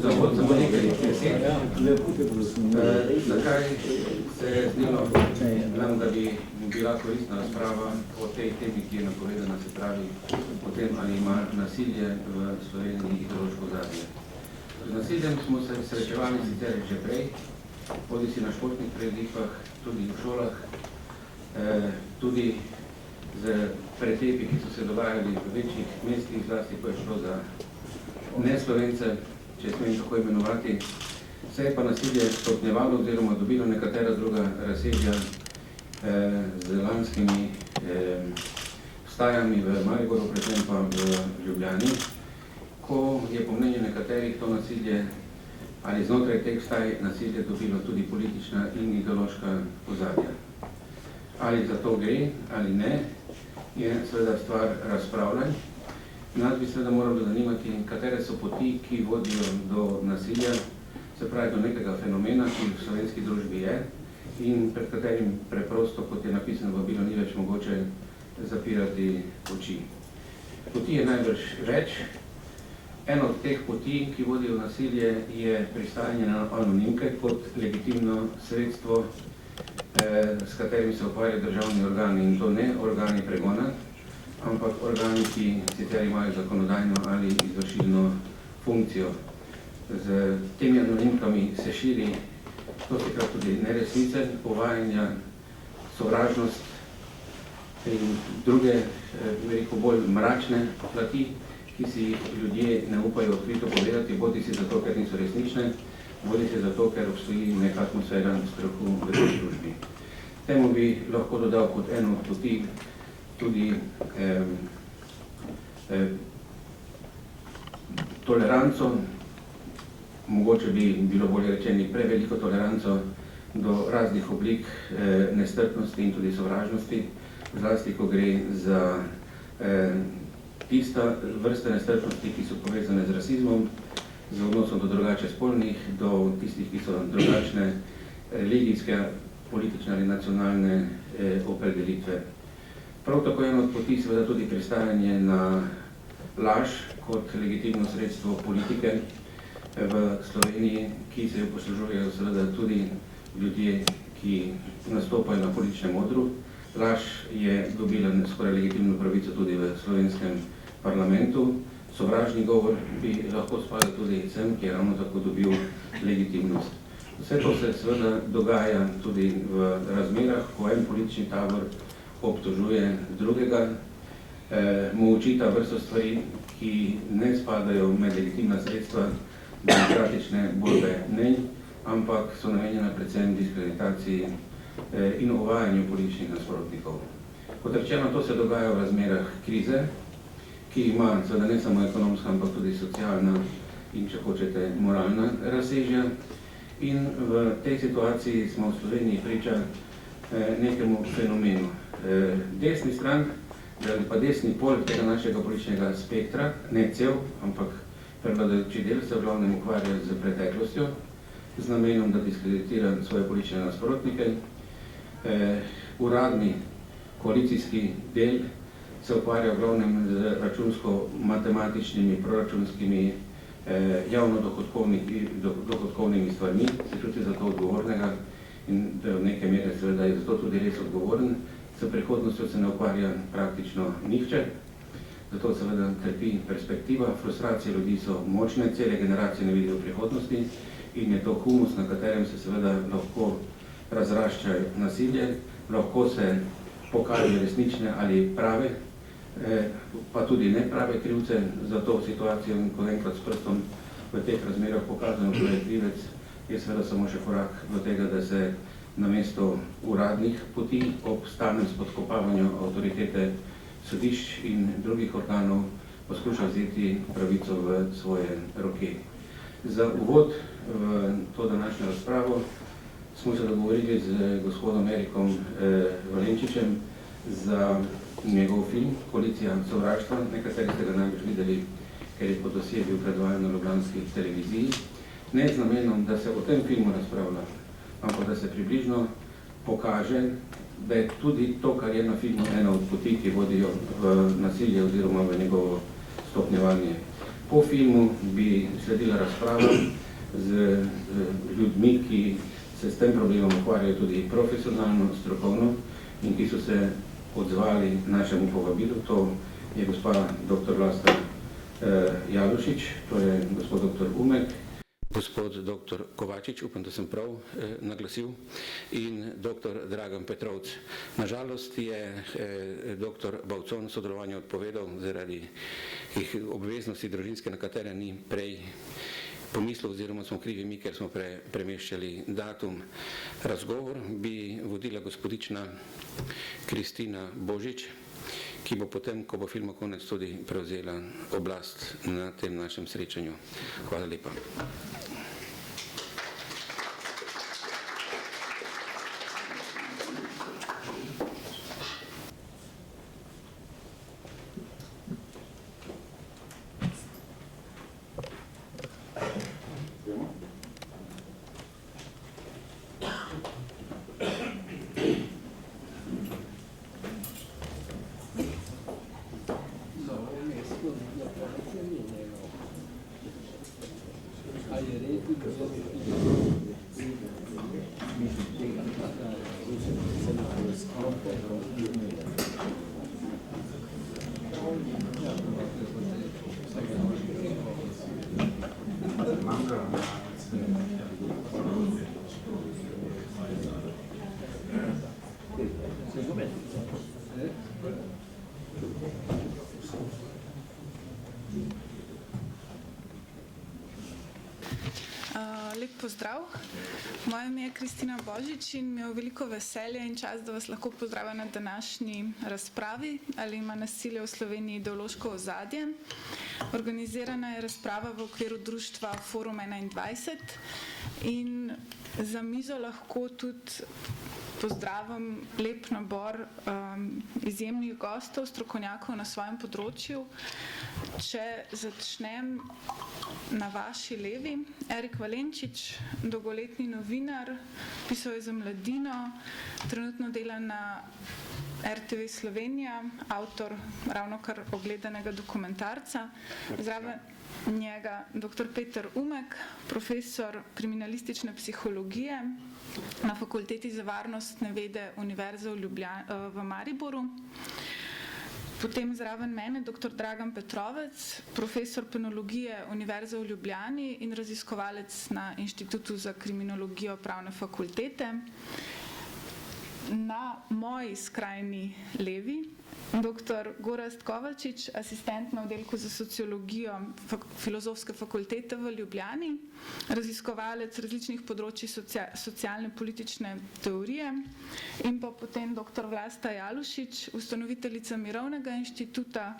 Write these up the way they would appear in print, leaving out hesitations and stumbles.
Zavod samo nekaj besed. Zakaj se je zdelo nam, da bi bila koristna razprava o tej temi, ki je napovedana, se pravi o tem, ali ima nasilje v Sloveniji ideološko ozadje. Z nasiljem smo se srečevali sicer že prej, bodisi na športnih prireditvah, tudi v šolah, tudi z pretepi, ki so se dogajali v večjih mestih, zlasti ko je šlo za neslovence, če smem tako imenovati. Se je pa nasilje stopnjevalo oziroma dobilo nekatera druga razsežja z lanskimi vstajami v Mariboru, predvsem pa v Ljubljani, ko je po mnenju nekaterih to nasilje ali znotraj teh vstaj nasilje dobilo tudi politična in ideološka ozadja. Ali za to gre ali ne, je seveda stvar razpravljanj. Nas bi seveda moralo zanimati, katere so poti, ki vodijo do nasilja, se pravi do nekega fenomena, ki v slovenski družbi je in pred katerim preprosto, kot je napisano v vabilu, ni več mogoče zapirati oči. Poti je najbrž več. Eno od teh poti, ki vodijo nasilje, je pristajanje na anonimke kot legitimno sredstvo, s katerim se ukvarjajo državni organi, in to ne organi pregona, ampak organi, ki sicer imajo zakonodajno ali izvršilno funkcijo. Z temi anonimkami se širi dostikrat tudi neresnice, uvajanja, sovražnost in druge, veliko bolj mračne plati, ki si jih ljudje ne upajo odkrito povedati, bodisi zato, ker niso resnične, bodisi zato, ker obstoji neka atmosfera strahu v tej družbi. Temu bi lahko dodal kot eno od poti tudi toleranco, mogoče bi bilo bolje rečeni preveliko toleranco do raznih oblik nestrpnosti in tudi sovražnosti, zlasti ko gre za tista vrste nestrpnosti, ki so povezane z rasizmom, z odnosom do drugače spolnih, do tistih, ki so drugačne religijske, politične ali nacionalne opredelitve. Prav tako eno od poti seveda tudi pristajanje na laž kot legitimno sredstvo politike v Sloveniji, ki se jo poslužujejo seveda tudi ljudje, ki nastopajo na političnem odru. Laž je dobila skoraj legitimno pravico tudi v slovenskem parlamentu. Sovražni govor bi lahko spadal tudi sem, ki je ravno tako dobil legitimnost. Vse to se seveda dogaja tudi v razmerah, ko en politični tabor obtožuje drugega, mu očita vrsto stvari, ki ne spadajo med legitimna sredstva demokratične borbe nej, ampak so namenjena predvsem diskreditaciji in uvajanju političnih nasprotnikov. Kot rečeno, to se dogaja v razmerah krize, ki ima seveda ne samo ekonomska, ampak tudi socialna in, če hočete, moralna razsežja. In v tej situaciji smo v Sloveniji priča nekemu fenomenu. Desni stran, ali pa desni pol tega našega političnega spektra, ne cel, ampak prevladujoči del se v glavnem ukvarja z preteklostjo, z namenom, da diskreditira svoje politične nasprotnike. Uradni koalicijski del se ukvarja v glavnem z računsko-matematičnimi, proračunskimi, javno-dohodkovnimi stvarmi, se čuti za to odgovornega in do neke mere seveda je zato tudi res odgovoren. S prihodnostjo se ne ukvarja praktično nihče, zato seveda trpi perspektiva. Frustracije ljudi so močne, cele generacije ne vidijo prihodnosti in je to humus, na katerem se seveda lahko razrašča nasilje, lahko se pokaže resnične ali prave, pa tudi neprave krivce za to situacijo, in ko enkrat s prstom v teh razmerah pokazano, ko je krivec, je seveda samo še korak do tega, da se namesto uradnih poti ob stalnem spodkopavanju avtoritete sodišč in drugih organov poskuša vzeti pravico v svoje roke. Za uvod v to današnjo razpravo smo se dogovorili z gospodom Erikom Valenčičem za njegov film Koalicija sovraštva. Nekateri ste ga najbolj videli, ker je po dosje bil predvajan na ljubljanski televiziji. Ne z namenom, da se o tem filmu razpravlja, ampak da se približno pokaže, da je tudi to, kar je na filmu, ena od poti, ki vodijo v nasilje oziroma v njegovo stopnjevanje. Po filmu bi sledila razprava z ljudmi, ki se s tem problemom ukvarjajo tudi profesionalno, strokovno in ki so se odzvali našemu povabilu. To je gospa dr. Vlasta Jalušič, to je gospod dr. Umek, gospod dr. Kovačič, upam, da sem prav naglasil, in dr. Dragan Petrovc. Nažalost je dr. Bavcon sodelovanje odpovedal zaradi obveznosti družinske, na katere ni prej pomislil, oziroma smo krivi mi, ker smo premeščali datum. Razgovor bi vodila gospodična Kristina Božič, ki bo potem, ko bo film konec, tudi prevzela oblast na tem našem srečanju. Hvala lepa. Lep pozdrav. Moje ime je Kristina Božič in mi je veliko veselje in čast, da vas lahko pozdravim na današnji razpravi, ali ima nasilje v Sloveniji ideološko ozadje. Organizirana je razprava v okviru društva Forum 21 in za mizo lahko tudi pozdravim lep nabor izjemnih gostov, strokovnjakov na svojem področju. Če začnem na vaši levi, Erik Valenčič, dolgoletni novinar, pisal je za Mladino, trenutno dela na RTV Slovenija, avtor ravnokar ogledanega dokumentarca. Zraven njega dr. Peter Umek, profesor kriminalistične psihologije na Fakulteti za varnostne vede Univerze v Mariboru. Potem zraven mene dr. Dragan Petrovec, profesor penologije Univerze v Ljubljani in raziskovalec na Inštitutu za kriminologijo Pravne fakultete. Na moji skrajni levi dr. Gorazd Kovačič, asistent na oddelku za sociologijo Filozofske fakultete v Ljubljani, raziskovalec različnih področji socialne politične teorije, in pa potem dr. Vlasta Jalušič, ustanoviteljica Mirovnega inštituta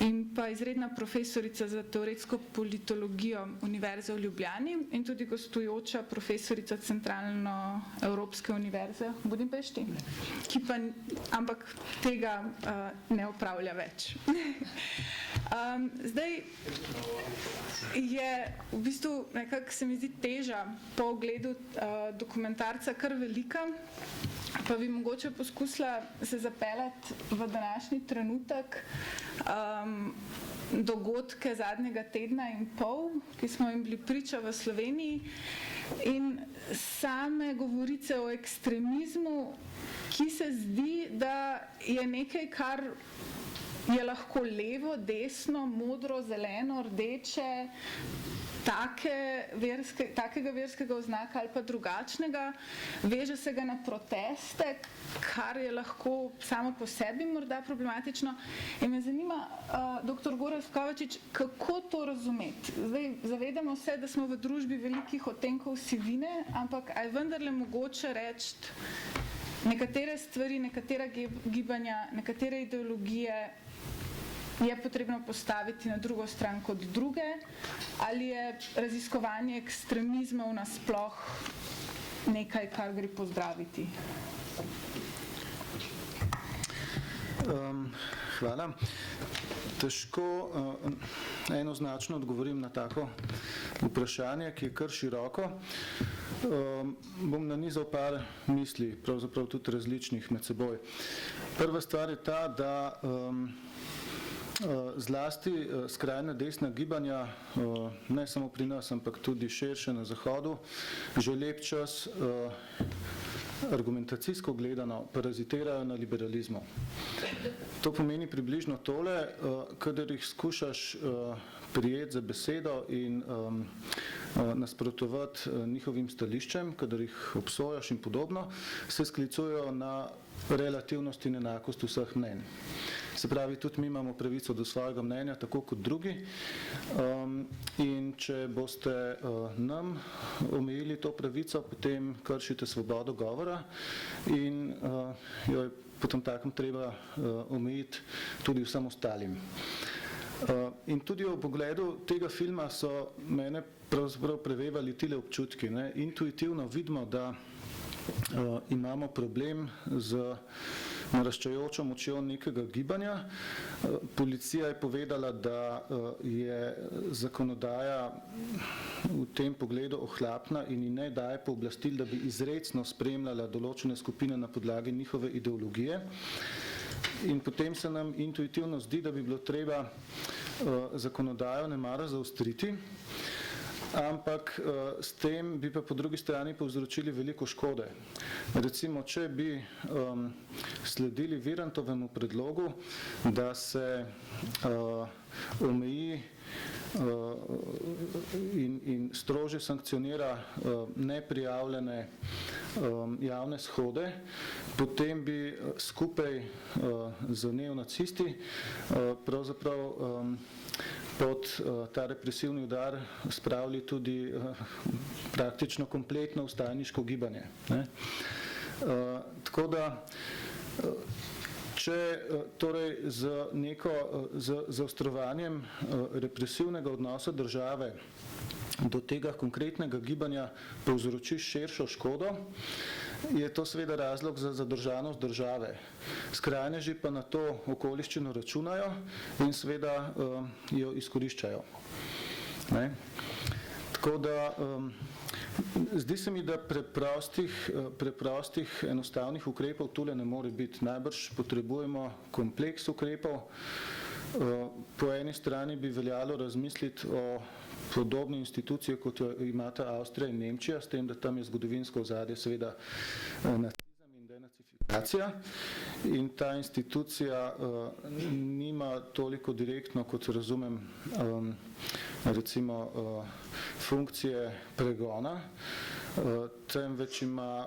in pa izredna profesorica za teoretsko politologijo Univerze v Ljubljani in tudi gostujoča profesorica Centralno-Evropske univerze v Budimpešti, ki pa ampak tega ne opravlja več. Zdaj je v bistvu nekako se mi zdi teža po ogledu dokumentarca kar velika, pa bi mogoče poskusila se zapeljati v današnji trenutek, dogodke zadnjega tedna in pol, ki smo jim bili priča v Sloveniji, in same govorice o ekstremizmu, ki se zdi, da je nekaj, kar je lahko levo, desno, modro, zeleno, rdeče, takega verskega oznaka ali pa drugačnega, veže se ga na proteste, kar je lahko samo po sebi morda problematično. In me zanima, dr. Gorazd Kovačič, kako to razumeti? Zdaj, zavedamo se, da smo v družbi velikih odtenkov sivine, ampak a je vendarle mogoče reči, nekatere stvari, nekatera gibanja, nekatere ideologije je potrebno postaviti na drugo stran kot druge, ali je raziskovanje ekstremizmov nasploh nekaj, kar gre pozdraviti? Hvala. Težko enoznačno odgovorim na tako vprašanje, ki je kar široko. Bom nanizal par misli, pravzaprav tudi različnih med seboj. Prva stvar je ta, da zlasti skrajna desna gibanja, ne samo pri nas, ampak tudi širše na Zahodu, že lep čas argumentacijsko gledano parazitirajo na liberalizmu. To pomeni približno tole, kadar jih skušaš prijeti za besedo in nasprotovati njihovim stališčem, kadar jih obsojaš in podobno, se sklicujejo na relativnost in enakost vseh mnenj. Se pravi, tudi mi imamo pravico do svojega mnenja, tako kot drugi. In če boste nam omejili to pravico, potem kršite svobodo govora in jo je potem takem treba omejiti tudi vsem ostalim. In tudi v pogledu tega filma so mene pravzaprav prevevali tile občutki. Ne? Intuitivno vidimo, da imamo problem z naraščajočo močjo nekega gibanja. Policija je povedala, da je zakonodaja v tem pogledu ohlapna in ji ne daje pooblastil, da bi izrecno spremljala določene skupine na podlagi njihove ideologije. In potem se nam intuitivno zdi, da bi bilo treba zakonodajo nemara zaostriti, ampak s tem bi pa po drugi strani povzročili veliko škode. Recimo, če bi sledili Virantovemu predlogu, da se omeji in strože sankcionira neprijavljene javne shode, potem bi skupaj z neonacisti pravzaprav pod ta represivni udar spravili tudi praktično kompletno vstajniško gibanje. Tako da, če torej z zaostrovanjem represivnega odnosa države do tega konkretnega gibanja povzročiš širšo škodo, je to seveda razlog za zadržanost države. Skrajneži pa na to okoliščino računajo in seveda jo izkoriščajo. Ne? Tako da zdi se mi, da preprostih enostavnih ukrepov tule ne more biti. Najbrž potrebujemo kompleks ukrepov. Po eni strani bi veljalo razmisliti o podobni instituciji, kot jo imata Avstrija in Nemčija, s tem, da tam je zgodovinsko ozadje seveda nacizem in denacifikacija. In ta institucija nima toliko direktno, kot razumem, recimo funkcije pregona, temveč ima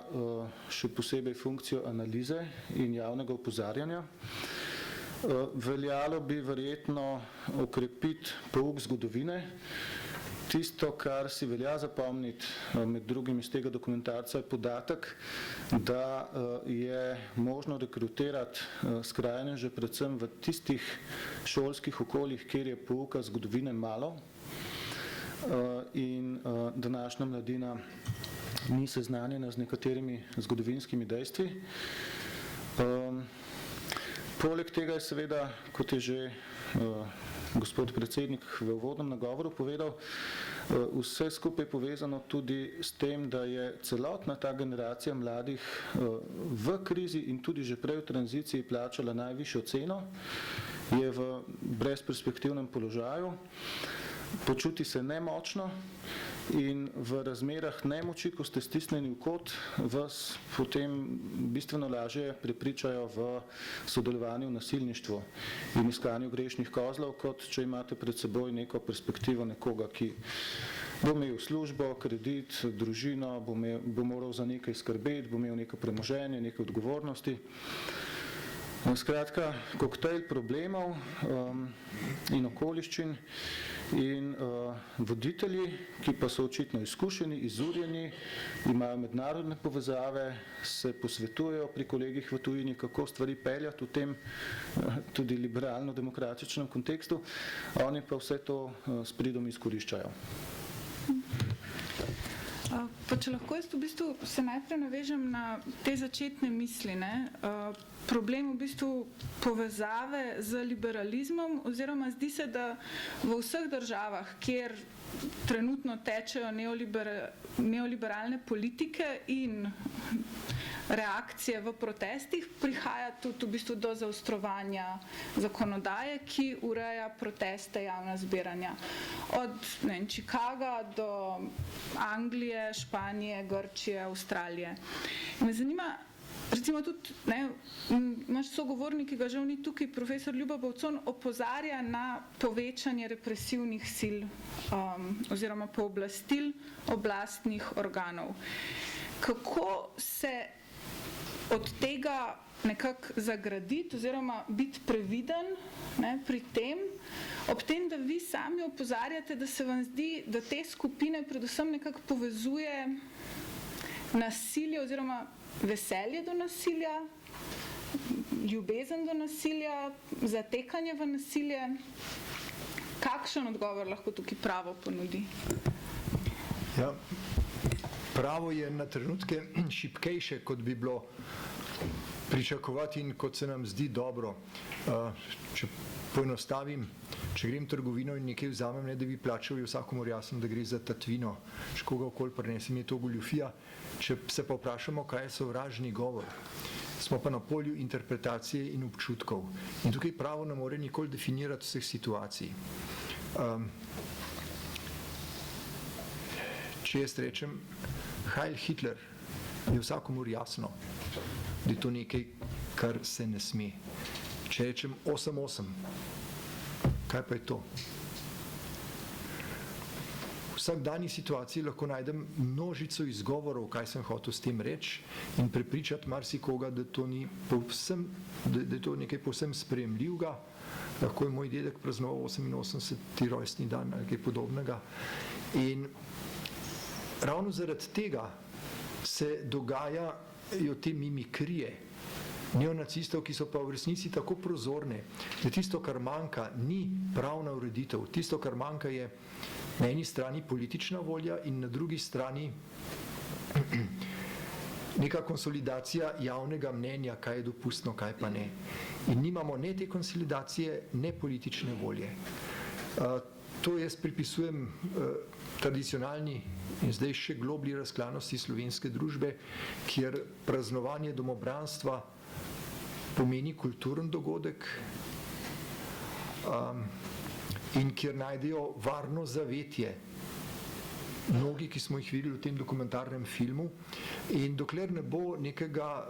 še posebej funkcijo analize in javnega opozarjanja. Veljalo bi verjetno okrepiti pouk zgodovine. Tisto, kar si velja zapomniti, med drugim iz tega dokumentarca, je podatek, da je možno rekrutirati skrajneže predvsem v tistih šolskih okoljih, kjer je pouka zgodovine malo in današnja mladina ni seznanjena z nekaterimi zgodovinskimi dejstvi. Poleg tega je seveda, kot je že gospod predsednik v uvodnem nagovoru povedal, vse skupaj povezano tudi s tem, da je celotna ta generacija mladih v krizi in tudi že prej v tranziciji plačala najvišjo ceno, je v brezperspektivnem položaju, počuti se nemočno in v razmerah nemoči, ko ste stisnjeni v kot, vas potem bistveno lažje prepričajo v sodelovanju v nasilništvu in iskanju grešnih kozlov, kot če imate pred seboj neko perspektivo nekoga, ki bo imel službo, kredit, družino, bo moral za nekaj skrbeti, bo imel neko premoženje, neke odgovornosti. Skratka, koktejl problemov in okoliščin in voditelji, ki pa so očitno izkušeni, izurjeni, imajo mednarodne povezave, se posvetujejo pri kolegih v tujini, kako stvari peljati v tem tudi liberalno-demokratičnem kontekstu, oni pa vse to s pridom izkoriščajo. Pa če lahko jaz v bistvu se najprej navežem na te začetne misli, ne? problem v bistvu povezave z liberalizmom, oziroma zdi se, da v vseh državah, kjer trenutno tečejo neoliberalne politike in reakcije v protestih, prihaja tudi v bistvu do zaostrovanja zakonodaje, ki ureja proteste, javna zbiranja. Od Chicaga do Anglije, Španije, Grčije, Avstralije. Me zanima, recimo tudi, naš sogovornik, ki ga žal ni tukaj, profesor Ljubo Bavcon, opozarja na povečanje represivnih sil oziroma pooblastil oblastnih organov. Kako se od tega nekako zagraditi oziroma biti previden pri tem, ob tem, da vi sami opozarjate, da se vam zdi, da te skupine predvsem nekako povezuje nasilje oziroma veselje do nasilja, ljubezen do nasilja, zatekanje v nasilje. Kakšen odgovor lahko tukaj pravo ponudi? Ja, pravo je na trenutke šibkejše, kot bi bilo pričakovati in kot se nam zdi dobro. Če poenostavim, če grem v trgovino in nekaj vzamem, ne da bi plačal, je vsakomur jasno, da gre za tatvino. Če koga okoli prinesem, je to goljufija. Če se pa vprašamo, kaj je sovražni govor, smo pa na polju interpretacije in občutkov. In tukaj pravo ne more nikoli definirati vseh situacij. Če jaz rečem Heil Hitler, je vsakomur jasno, da je to nekaj, kar se ne sme. Če rečem 8-8, kaj pa je to? V vsakdanji situaciji lahko najdem množico izgovorov, kaj sem hotel s tem reči, in prepričati marsikoga, da to ni povsem, da je to nekaj povsem sprejemljivega. Lahko je moj dedek praznoval 88. rojstni dan ali kaj podobnega. In ravno zaradi tega se dogajajo te mimikrije neonacistov, ki so pa v resnici tako prozorne, da tisto, kar manjka, ni pravna ureditev. Tisto, kar manjka, je na eni strani politična volja in na drugi strani neka konsolidacija javnega mnenja, kaj je dopustno, kaj pa ne. In nimamo ne te konsolidacije, ne politične volje. To jaz pripisujem tradicionalni in zdaj še globlji razklanosti slovenske družbe, kjer praznovanje domobranstva pomeni kulturen dogodek in kjer najdejo varno zavetje mnogi, ki smo jih videli v tem dokumentarnem filmu, in dokler ne bo nekega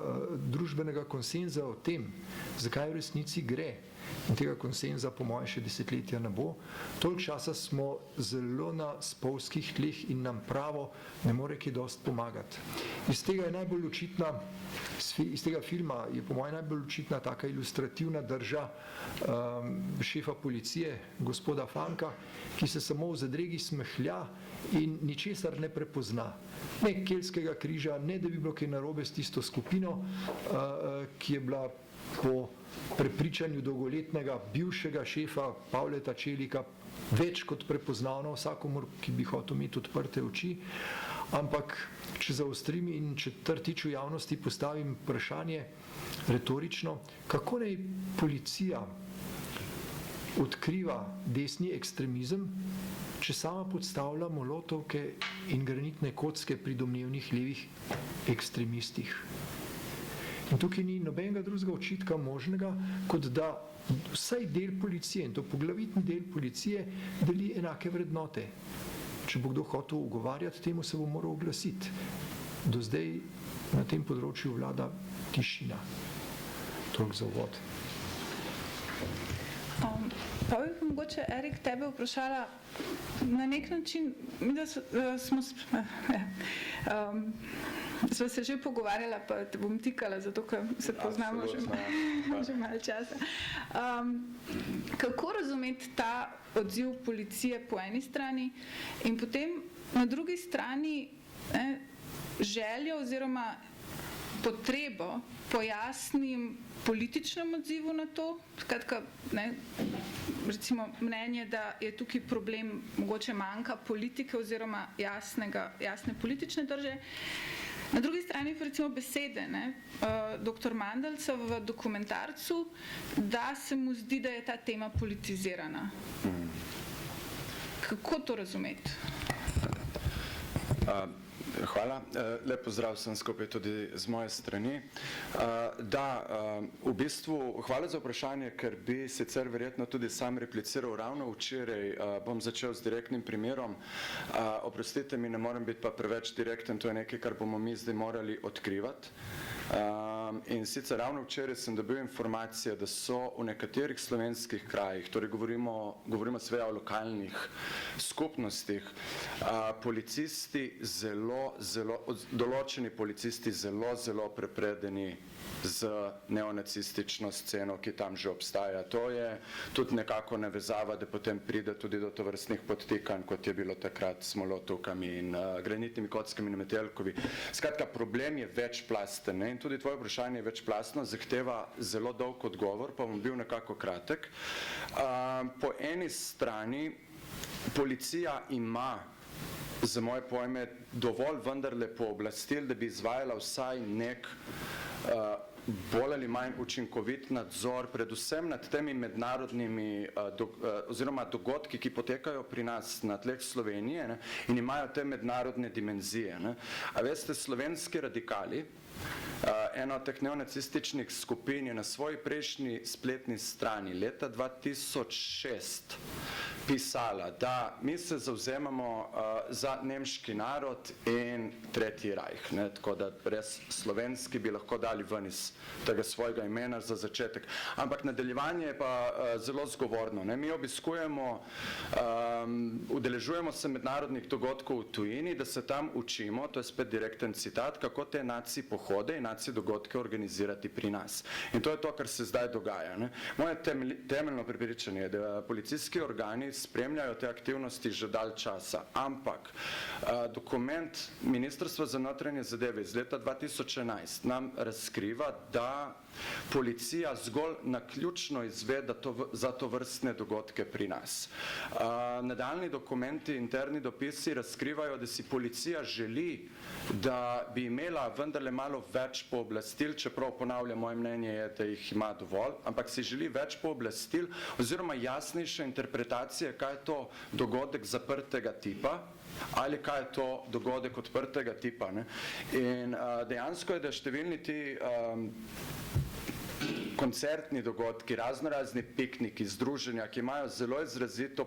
družbenega konsenza o tem, zakaj v resnici gre, in tega konsenza po moje še desetletja ne bo, toliko časa smo zelo na spolzkih tleh in nam pravo ne more kaj dosti pomagati. Iz tega je najbolj očitna, iz tega filma je po moje najbolj očitna taka ilustrativna drža šefa policije, gospoda Fanka, ki se samo v zadregi smehlja in ničesar ne prepozna. Ne keltskega križa, ne da bi bilo kaj narobe s tisto skupino, ki je bila po prepričanju dolgoletnega bivšega šefa Pavleta Čelika več kot prepoznavno vsakomur, ki bi hotel imeti odprte oči, ampak če zaostrim in četrtič v javnosti postavim vprašanje retorično, kako naj policija odkriva desni ekstremizem, če sama podstavlja molotovke in granitne kocke pri domnevnih levih ekstremistih. In tukaj ni nobenega drugega očitka možnega, kot da vsaj del policije, in to poglavitni del policije, deli enake vrednote. Če bo kdo hotel ugovarjati, temu se bo moral oglasiti. Do zdaj na tem področju vlada tišina. Toliko za uvod. Pa bi mogoče, Erik, tebe vprašala na nek način, mi da smo se že pogovarjala, pa te bom tikala, zato ker se poznamo že malo časa. Kako razumeti ta odziv policije po eni strani in potem na drugi strani željo oziroma potrebo po jasnim političnem odzivu na to, skratka, recimo mnenje, da je tukaj problem, mogoče manjka politike oziroma jasne politične drže, Na drugi strani pa recimo besede dr. Mandelca v dokumentarcu, da se mu zdi, da je ta tema politizirana. Kako to razumeti? Hvala. Lep pozdrav vsem skupaj tudi z moje strani. V bistvu hvala za vprašanje, ker bi sicer verjetno tudi sam repliciral ravno včeraj. Bom začel z direktnim primerom. Oprostite mi, ne morem biti pa preveč direkten, to je nekaj, kar bomo mi zdaj morali odkrivati. In sicer ravno včeraj sem dobil informacije, da so v nekaterih slovenskih krajih, torej govorimo seveda o lokalnih skupnostih, policisti določeni policisti zelo prepredeni z neonacistično sceno, ki tam že obstaja. To je tudi nekako navezava, da potem pride tudi do tovrstnih podtikanj, kot je bilo takrat s molotovkami in granitnimi kockami na Metelkovi. Skratka, problem je večplasten, in tudi tvoje vprašanje je večplastno, zahteva zelo dolg odgovor, pa bom bil nekako kratek. Po eni strani policija ima za moje pojme dovolj vendarle pooblastil, da bi izvajala vsaj nek bolj ali manj učinkovit nadzor, predvsem nad temi mednarodnimi oziroma dogodki, ki potekajo pri nas na tleh Slovenije in imajo te mednarodne dimenzije. A veste, slovenski radikali, ena od teh neonacističnih skupin je na svoji prejšnji spletni strani leta 2006 pisala, da mi se zavzemamo za nemški narod in Tretji rajh. Tako da res slovenski bi lahko dali ven iz tega svojega imena za začetek. Ampak nadaljevanje je pa zelo zgovorno. Mi obiskujemo, udeležujemo se mednarodnih dogodkov v tujini, da se tam učimo, to je spet direkten citat, kako te naci pohode in naci dogodke organizirati pri nas. In to je to, kar se zdaj dogaja. Moje temeljno prepričanje je, da policijski organi spremljajo te aktivnosti že dalj časa, ampak dokument Ministrstva za notranje zadeve iz leta 2011 nam razkriva, da policija zgolj naključno izveda za tovrstne dogodke pri nas. Nadaljni dokumenti, interni dopisi razkrivajo, da si policija želi, da bi imela vendarle malo več pooblastil, čeprav ponavljam, moje mnenje je, da jih ima dovolj, ampak si želi več pooblastil oziroma jasnejše interpretacije, kaj je to dogodek zaprtega tipa ali kaj je to dogodek odprtega tipa. In dejansko je, da številni ti koncertni dogodki, raznorazni pikniki, združenja, ki imajo zelo izrazito,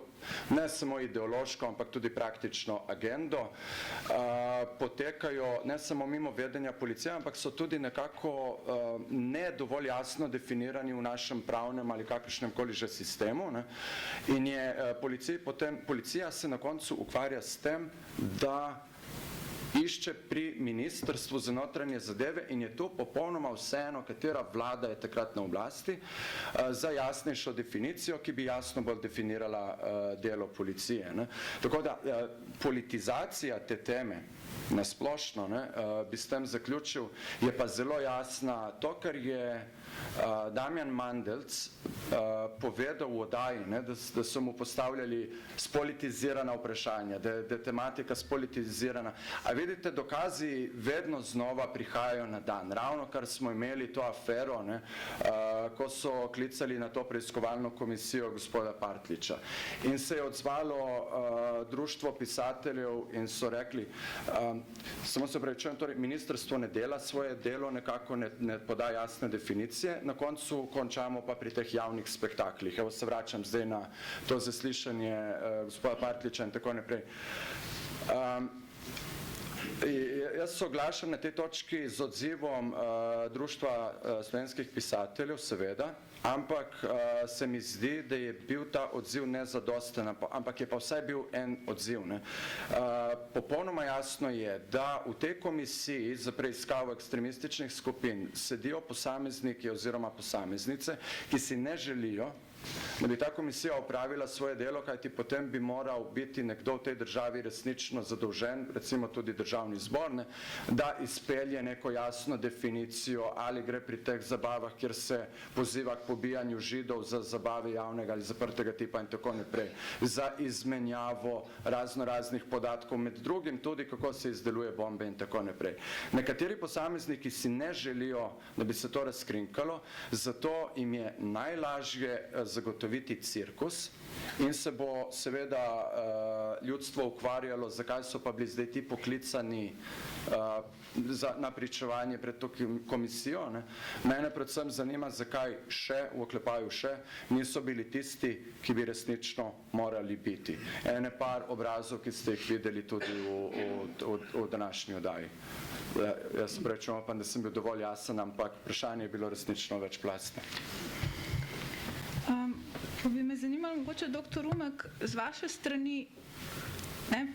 ne samo ideološko, ampak tudi praktično agendo, potekajo ne samo mimo vedenja policije, ampak so tudi nekako ne dovolj jasno definirani v našem pravnem ali kakršnem koli že sistemu. In je policija se na koncu ukvarja s tem, da išče pri Ministrstvu za notranje zadeve in je to popolnoma vseeno, katera vlada je takrat na oblasti, za jasnejšo definicijo, ki bi jasno bolj definirala delo policije. Tako da politizacija te teme na splošno, bi s tem zaključil, je pa zelo jasna. To, kar je Damjan Mandelc povedal v oddaji, da so mu postavljali spolitizirana vprašanja, da je tematika spolitizirana. A vidite, dokazi vedno znova prihajajo na dan. Ravno kar smo imeli to afero, ko so klicali na to preiskovalno komisijo gospoda Partliča. In se je odzvalo društvo pisateljev in so rekli, samo se pravičujem, torej ministrstvo ne dela svoje delo, nekako ne poda jasne definicije, na koncu končamo pa pri teh javnih spektaklih. Evo se vračam zdaj na to zaslišanje gospoda Partliča in tako naprej. Jaz se oglašam na tej točki z odzivom Društva slovenskih pisateljev, seveda, ampak se mi zdi, da je bil ta odziv nezadosten, ampak je pa vsaj bil en odziv. Popolnoma jasno je, da v tej komisiji za preiskavo ekstremističnih skupin sedijo posamezniki oziroma posameznice, ki si ne želijo da bi ta komisija opravila svoje delo, kajti potem bi moral biti nekdo v tej državi resnično zadolžen, recimo tudi državni zbor, ne, da izpelje neko jasno definicijo, ali gre pri teh zabavah, kjer se poziva k pobijanju Židov za zabave javnega ali zaprtega tipa in tako naprej, za izmenjavo raznih podatkov, med drugim tudi, kako se izdeluje bombe in tako naprej. Nekateri posamezniki si ne želijo, da bi se to razkrinkalo, zato jim je najlažje zagotoviti cirkus in se bo seveda ljudstvo ukvarjalo, zakaj so pa bili zdaj ti poklicani na pričevanje pred to komisijo. Ne. Mene predvsem zanima, zakaj še, v oklepaju še, niso bili tisti, ki bi resnično morali biti. Ene par obrazov, ki ste jih videli tudi v današnji oddaji. Jaz prečujem, upam, da sem bil dovolj jasen, ampak vprašanje je bilo resnično večplastno. Pa bi me zanimalo, mogoče dr. Umek, z vaše strani,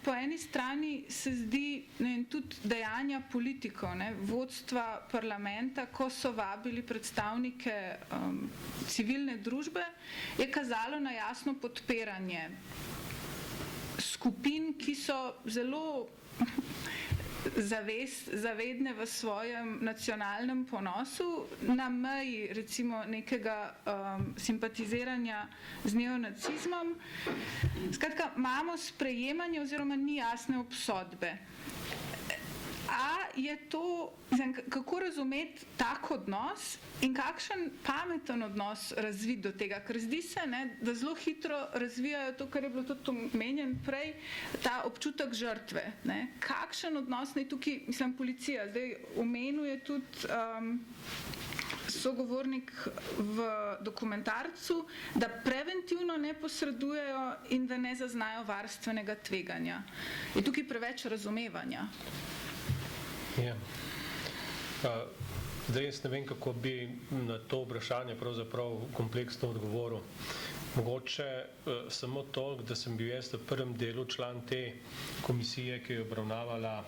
po eni strani se zdi tudi dejanja politikov, vodstva parlamenta, ko so vabili predstavnike civilne družbe, je kazalo na jasno podpiranje skupin, ki so zelo zavedne v svojem nacionalnem ponosu, na meji recimo nekega simpatiziranja z neonacizmom. Skratka, imamo sprejemanje oziroma ni jasne obsodbe. A je to, kako razumeti tak odnos in kakšen pameten odnos razviti do tega? Ker zdi se, da zelo hitro razvijajo to, kar je bilo tudi omenjen prej, ta občutek žrtve. Kakšen odnos naj tukaj, policija, zdaj omenjuje tudi sogovornik v dokumentarcu, da preventivno ne posredujejo in da ne zaznajo varstvenega tveganja. Je tukaj preveč razumevanja? Ja. Zdaj jaz ne vem, kako bi na to vprašanje pravzaprav kompleksno odgovoril. Mogoče samo to, da sem bil jaz v prvem delu član te komisije, ki je obravnavala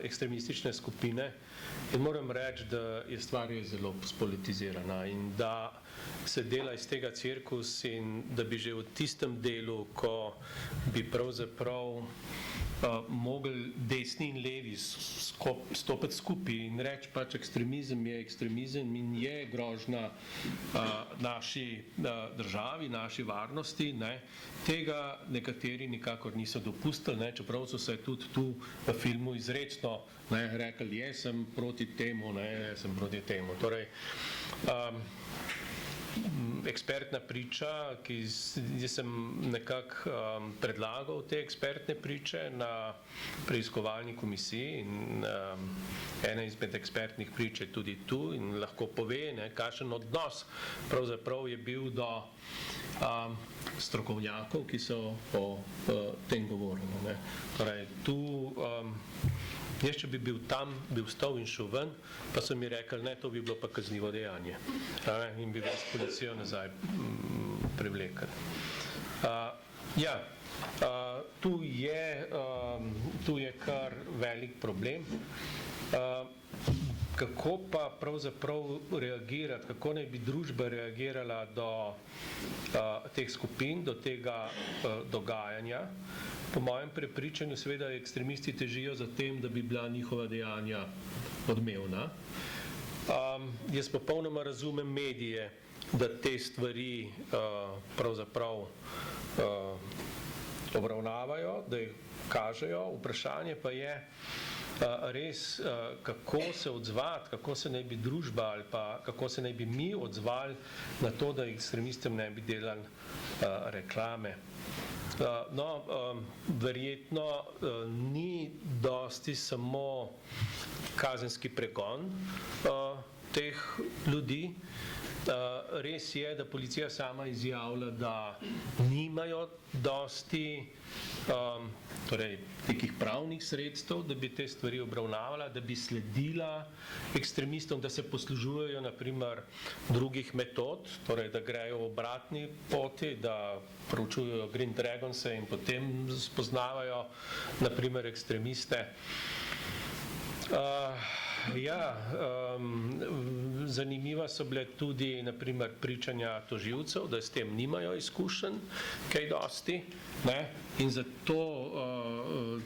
ekstremistične skupine, in moram reči, da je stvar zelo spolitizirana in da se dela iz tega cirkus in da bi že v tistem delu, ko bi pravzaprav mogli desni in levi stopiti skupaj in reči, pač ekstremizem je ekstremizem in je grožnja naši državi, naši varnosti, tega nekateri nikakor niso dopustili, čeprav so se tudi tu v filmu izrecno rekli, jaz sem proti temu, jaz sem proti temu. Torej, ekspertna priča, ki jaz sem nekako predlagal te ekspertne priče na preiskovalni komisiji in ena izmed ekspertnih prič je tudi tu in lahko pove, kakšen odnos pravzaprav je bil do strokovnjakov, ki so o tem govorili. Torej, tu jaz, če bi bil tam, bi vstal in šel ven, pa so mi rekli, ne, to bi bilo pa kaznivo dejanje. In bi vas policijo nazaj privlekli. Tu je kar velik problem. Kako pa pravzaprav reagirati, kako naj bi družba reagirala do teh skupin, do tega dogajanja? Po mojem prepričanju seveda ekstremisti težijo za tem, da bi bila njihova dejanja odmevna. Jaz popolnoma razumem medije, da te stvari pravzaprav obravnavajo, da jih kažejo. Vprašanje pa je res, kako se odzvati, kako se naj bi družba ali pa kako se naj bi mi odzvali na to, da ekstremistom ne bi delali reklame. Verjetno ni dosti samo kazenski pregon teh ljudi. Res je, da policija sama izjavlja, da nimajo dosti nekih pravnih sredstev, da bi te stvari obravnavala, da bi sledila ekstremistom, da se poslužujejo naprimer drugih metod, torej da grejo v obratni poti, da proučujejo Green Dragonse in potem spoznavajo naprimer ekstremiste. Ja, zanimiva so bile tudi naprimer pričanja tožilcev, da s tem nimajo izkušenj kaj dosti, ne? In zato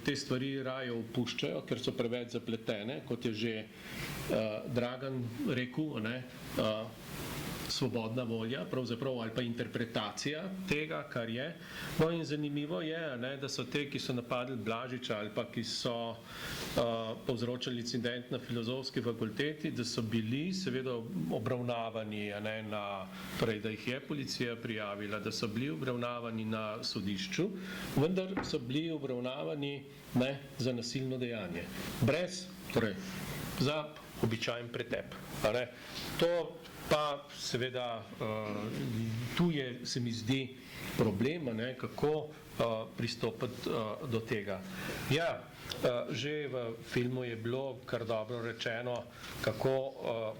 te stvari raje opuščajo, ker so preveč zapletene, kot je že Dragan rekel, ne? Svobodna volja, pravzaprav, ali pa interpretacija tega, kar je. No in zanimivo je, ne, da so te, ki so napadli Blažiča ali pa ki so povzročali incident na Filozofski fakulteti, da so bili seveda obravnavani, ne, torej, da jih je policija prijavila, da so bili obravnavani na sodišču, vendar so bili obravnavani, ne, za nasilno dejanje. Torej, za običajen pretep. Ne. To pa seveda tu je, se mi zdi, problem, ne, kako pristopiti do tega. Ja, že v filmu je bilo kar dobro rečeno, kako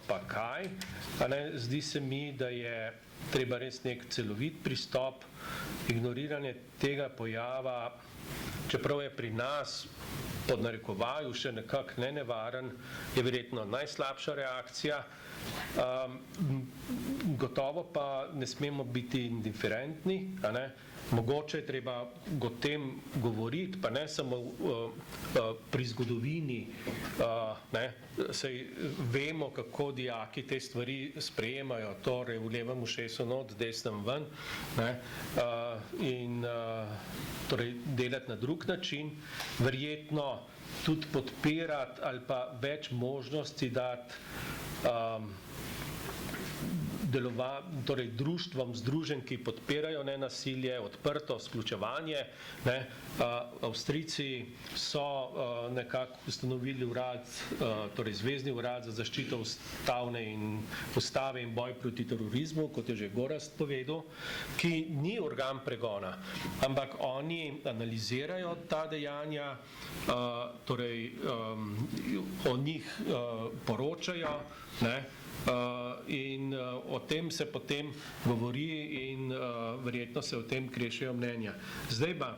pa kaj. Ne, zdi se mi, da je treba res nek celovit pristop, ignoriranje tega pojava, čeprav je pri nas pod narekovaju še nekako nevaren, je verjetno najslabša reakcija. Gotovo pa ne smemo biti indiferentni, a ne? Mogoče je treba o tem govoriti, pa ne samo pri zgodovini, ne? Saj vemo, kako dijaki te stvari sprejemajo, torej v levem ušesu not, desnem ven, ne? In torej delati na drug način, verjetno tudi podpirati ali pa več možnosti dati torej društvom, združenj, ki podpirajo nenasilje, odprto vključevanje. Ne. Avstrijci so nekako ustanovili urad, torej Zvezni urad za zaščito ustave in boj proti terorizmu, kot je že Gorazd povedal, ki ni organ pregona, ampak oni analizirajo ta dejanja, torej o njih poročajo, ne. In o tem se potem govori in verjetno se o tem krešejo mnenja. Zdaj pa,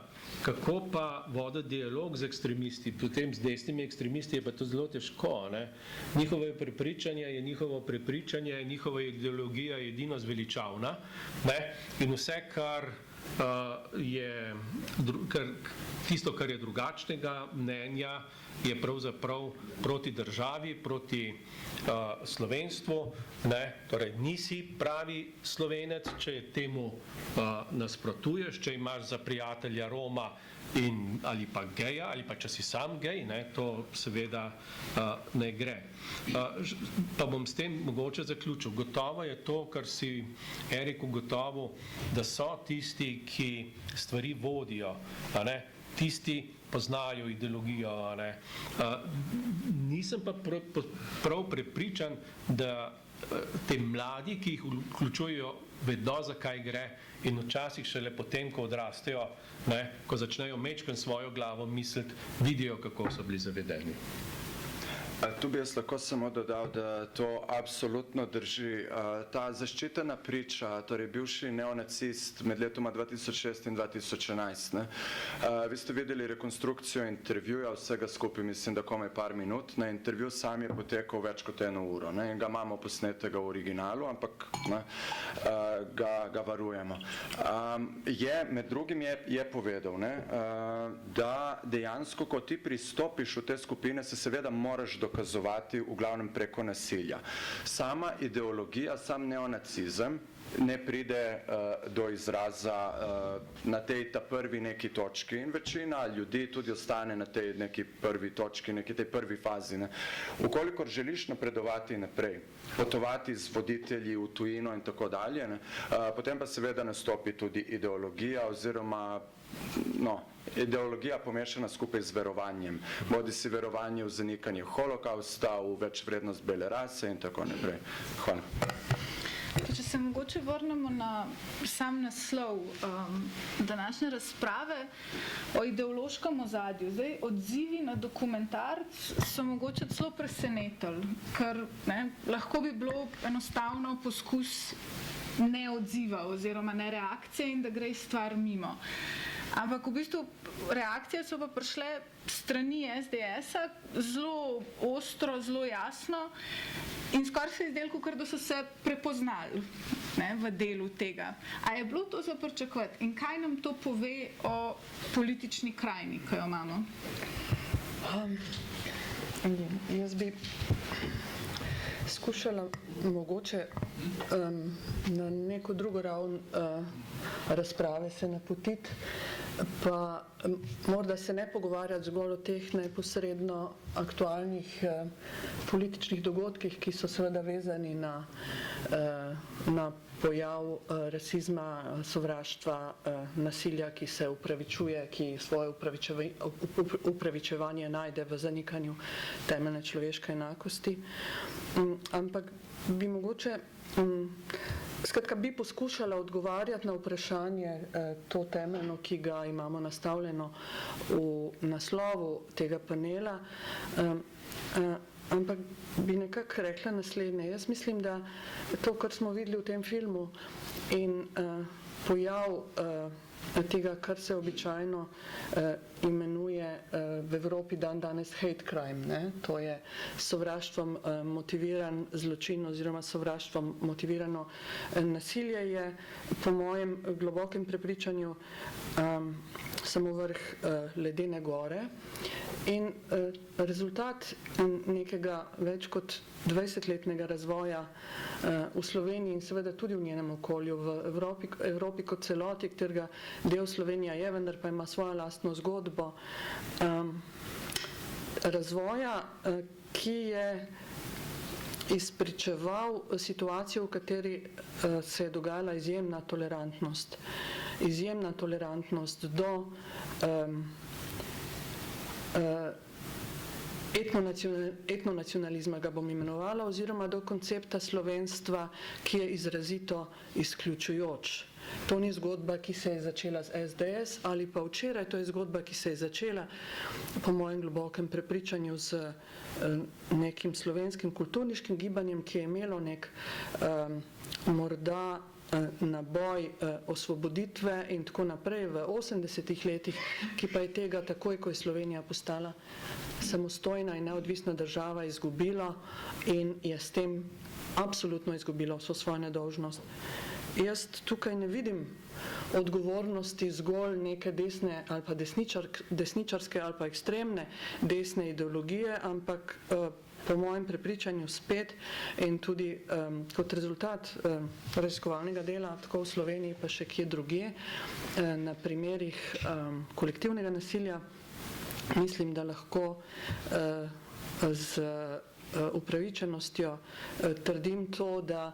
kako pa voditi dialog z ekstremisti, potem z desnimi ekstremisti je pa to zelo težko, ne? Njihovo prepričanje je njihovo prepričanje, njihova ideologija je edino zveličavna, ne? In vse, kar je tisto, kar je drugačnega mnenja, je pravzaprav proti državi, proti slovenstvu, ne, torej nisi pravi Slovenec, če temu nasprotuješ, če imaš za prijatelja Roma ali pa geja, ali pa če si sam gej, ne, to seveda ne gre. Pa bom s tem mogoče zaključil. Gotovo je to, kar si Erik ugotovil, da so tisti, ki stvari vodijo, a ne, tisti poznajo ideologijo, a ne. Nisem pa prav prepričan, da te mladi, ki jih vključujejo, vedo, zakaj gre in včasih šele potem, ko odrastejo, ne, ko začnejo mečkati svojo glavo misliti, vidijo, kako so bili zavedeni. Tu bi jaz lahko samo dodal, da to absolutno drži. Ta zaščitena priča, torej bivši neonacist med letoma 2006 in 2011, ne? Vi ste videli rekonstrukcijo intervjuja, vsega skupaj mislim, da komaj par minut, ne? Intervju sam je potekal več kot 1 uro, ne? In ga imamo posnetega v originalu, ampak ne? Ga varujemo. Med drugim je povedal, ne? Da dejansko, ko ti pristopiš v te skupine, se seveda moraš dokazovati v glavnem preko nasilja. Sama ideologija, sam neonacizem ne pride do izraza na tej prvi neki točki in večina ljudi tudi ostane na tej neki prvi točki, neki tej prvi fazi. Ne. Ukolikor želiš napredovati naprej, potovati z voditelji v tujino in tako dalje, ne, potem pa seveda nastopi tudi ideologija oziroma ideologija pomešana skupaj z verovanjem. Bodi si verovanje v zanikanje holokausta, v večvrednost bele rase in tako naprej. Hvala. Če se mogoče vrnemo na sam naslov današnje razprave o ideološkem ozadju. Zdaj, odzivi na dokumentarc so mogoče celo presenetili, ker ne, lahko bi bilo enostavno poskus ne odziva oziroma ne reakcije in da gre stvar mimo. Ampak v bistvu reakcije so pa prišle strani SDS-a zelo ostro, zelo jasno in skoraj se je zdelo, kot da so se prepoznali v delu tega. A je bilo to za pričakovati in kaj nam to pove o politični krajini, ki jo imamo? Jaz bi skušala mogoče na neko drugo raven razprave se napotiti, pa morda se ne pogovarjati zgolj o teh neposredno aktualnih političnih dogodkih, ki so seveda vezani na pojav rasizma, sovraštva, nasilja, ki se upravičuje, ki svoje upravičevanje najde v zanikanju temeljne človeške enakosti. Ampak bi mogoče, skratka, bi poskušala odgovarjati na vprašanje to temeljno, ki ga imamo nastavljeno v naslovu tega panela, ampak bi nekako rekla naslednje. Jaz mislim, da to, kar smo videli v tem filmu in pojav tega, kar se običajno imenuje v Evropi danes hate crime, ne? To je sovraštvom motiviran zločin oziroma sovraštvom motivirano nasilje, je po mojem globokem prepričanju samo vrh ledene gore in rezultat nekega več kot 20-letnega razvoja v Sloveniji in seveda tudi v njenem okolju, v Evropi kot celoti, katerega del Slovenija je, vendar pa ima svojo lastno zgodbo razvoja, ki je izpričeval situacijo, v kateri se je dogajala izjemna tolerantnost do etnonacionalizma, ga bom imenovala, oziroma do koncepta slovenstva, ki je izrazito izključujoč. To ni zgodba, ki se je začela z SDS ali pa včeraj, to je zgodba, ki se je začela po mojem globokem prepričanju z nekim slovenskim kulturniškim gibanjem, ki je imelo nek morda naboj osvoboditve in tako naprej v 80-ih letih, ki pa je tega takoj, ko je Slovenija postala samostojna in neodvisna država, izgubila in je s tem absolutno izgubila vso svojo nedolžnost. Jaz tukaj ne vidim odgovornosti zgolj neke desne ali pa desničarske ali pa ekstremne desne ideologije, ampak po mojem prepričanju spet in tudi kot rezultat raziskovalnega dela tako v Sloveniji pa še kje drugje na primerih kolektivnega nasilja, mislim, da lahko z upravičenostjo trdim to, da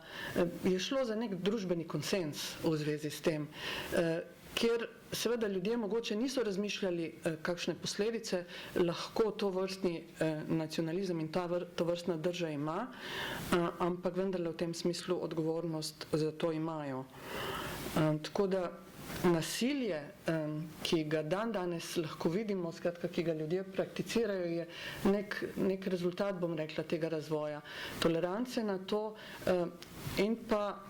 je šlo za nek družbeni konsens v zvezi s tem, kjer seveda ljudje mogoče niso razmišljali, kakšne posledice lahko to vrstni nacionalizem in to vrstna drža ima, ampak vendarle v tem smislu odgovornost za to imajo. Tako da nasilje, ki ga danes lahko vidimo, skratka, ki ga ljudje prakticirajo, je nek rezultat, bom rekla, tega razvoja. Tolerance na to in pa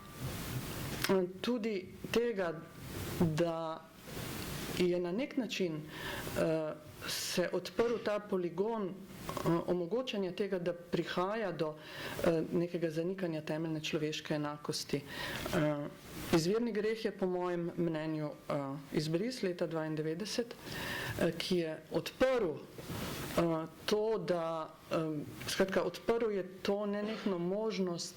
tudi tega, da je na nek način se odprl ta poligon omogočanja tega, da prihaja do nekega zanikanja temeljne človeške enakosti. Izvirni greh je po mojem mnenju izbris leta 1992, ki je odprl to, da skratka, odprl je to nenehno možnost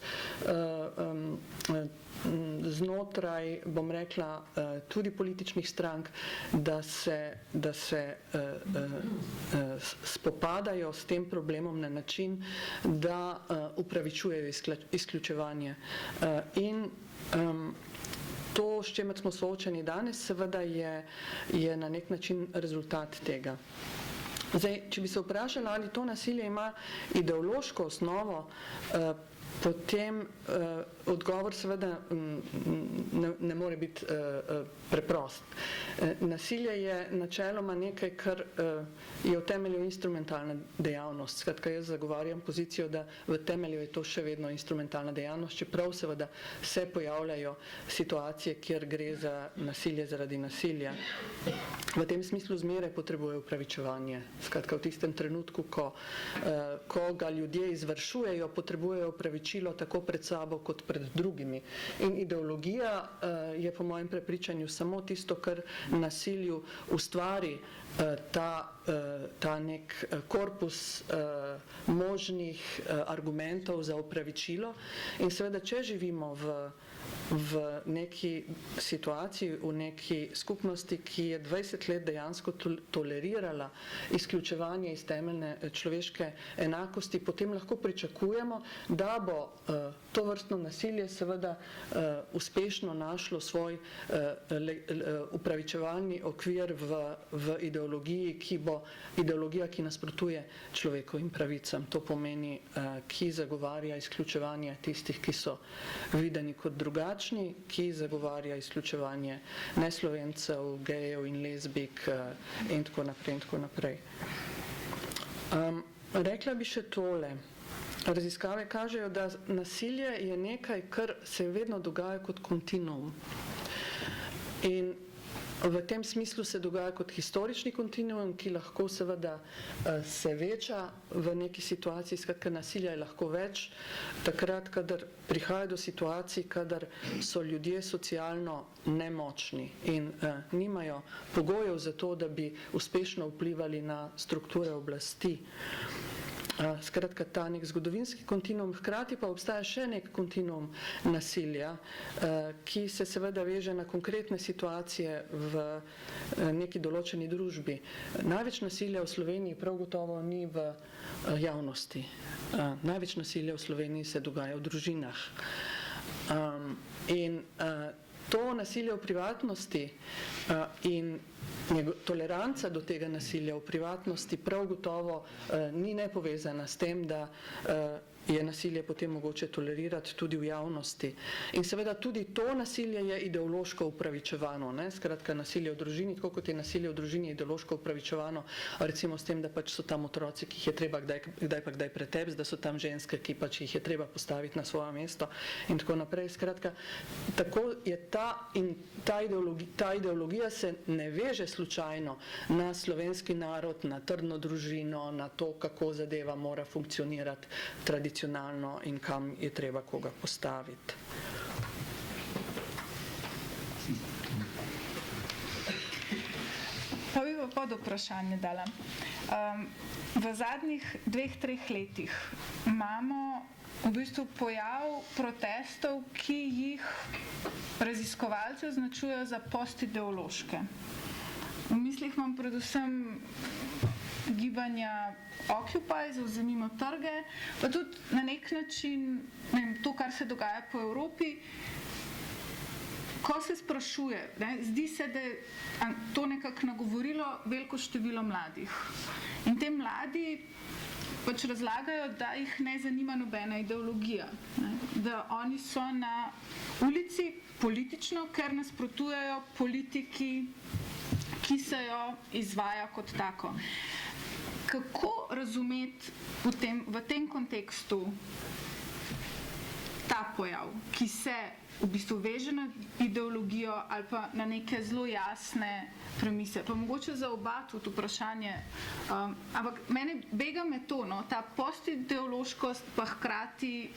znotraj, bom rekla, tudi političnih strank, da se spopadajo s tem problemom na način, da upravičujejo izključevanje. In to, s čimer smo soočeni danes, seveda je na nek način rezultat tega. Zdaj, če bi se vprašala, ali to nasilje ima ideološko osnovo, potem odgovor seveda ne more biti preprost. Nasilje je načeloma nekaj, kar je v temelju instrumentalna dejavnost. Skratka, jaz zagovarjam pozicijo, da v temelju je to še vedno instrumentalna dejavnost, čeprav seveda se pojavljajo situacije, kjer gre za nasilje zaradi nasilja. V tem smislu zmeraj potrebuje upravičevanje. Skratka, v tistem trenutku, ko ga ljudje izvršujejo, potrebujejo upravičilo tako pred sabo kot pred drugimi. In ideologija je po mojem prepričanju samo tisto, kar nasilju ustvari ta nek korpus možnih argumentov za upravičilo. In seveda, če živimo v neki situaciji, v neki skupnosti, ki je 20 let dejansko tolerirala izključevanje iz temeljne človeške enakosti, potem lahko pričakujemo, da bo to vrstno nasilje seveda uspešno našlo svoj upravičevalni okvir v ideologiji, ki bo ideologija, ki nasprotuje človekovim pravicam. To pomeni, ki zagovarja izključevanje tistih, ki so videni kot drugačni, ki zagovarja izključevanje neslovencev, gejev in lezbik in tako naprej in tako naprej. Rekla bi še tole. Raziskave kažejo, da nasilje je nekaj, kar se vedno dogaja kot kontinuum. In v tem smislu se dogaja kot historični kontinuum, ki lahko seveda se veča v neki situaciji, skratka nasilja je lahko več, takrat, kadar prihaja do situacij, kadar so ljudje socialno nemočni in nimajo pogojev za to, da bi uspešno vplivali na strukture oblasti. Skratka, ta nek zgodovinski kontinuum, hkrati pa obstaja še nek kontinuum nasilja, ki se seveda veže na konkretne situacije v neki določeni družbi. Največ nasilja v Sloveniji prav gotovo ni v javnosti. Največ nasilja v Sloveniji se dogaja v družinah. In to nasilje v privatnosti in toleranca do tega nasilja v privatnosti prav gotovo ni nepovezana s tem, da je nasilje potem mogoče tolerirati tudi v javnosti. In seveda tudi to nasilje je ideološko upravičevano. Skratka, nasilje v družini, tako kot je nasilje v družini ideološko upravičevano, recimo s tem, da pač so tam otroci, ki jih je treba kdaj pretepsti, da so tam ženske, ki pač jih je treba postaviti na svoje mesto in tako naprej. Skratka, tako je ta ideologija se ne veže slučajno na slovenski narod, na trdno družino, na to, kako zadeva mora funkcionirati tradicionalno in kam je treba koga postaviti. Pa bi pa pod vprašanje dala. V zadnjih 2-3 letih imamo v bistvu pojav protestov, ki jih raziskovalci označujejo za postideološke. V mislih imam predvsem gibanja Occupy, zavzemimo trge, pa tudi na nek način to, kar se dogaja po Evropi, ko se sprašuje, zdi se, da je to nekako nagovorilo veliko število mladih. In te mladi pač razlagajo, da jih ne zanima nobena ideologija, da oni so na ulici politično, ker nasprotujejo politiki, ki se jo izvaja kot tako. Kako razumeti v tem kontekstu ta pojav, ki se v bistvu veže na ideologijo ali pa na neke zelo jasne premise? Pa mogoče za oba tudi vprašanje, ampak mene bega me to, ta postideološkost pa hkrati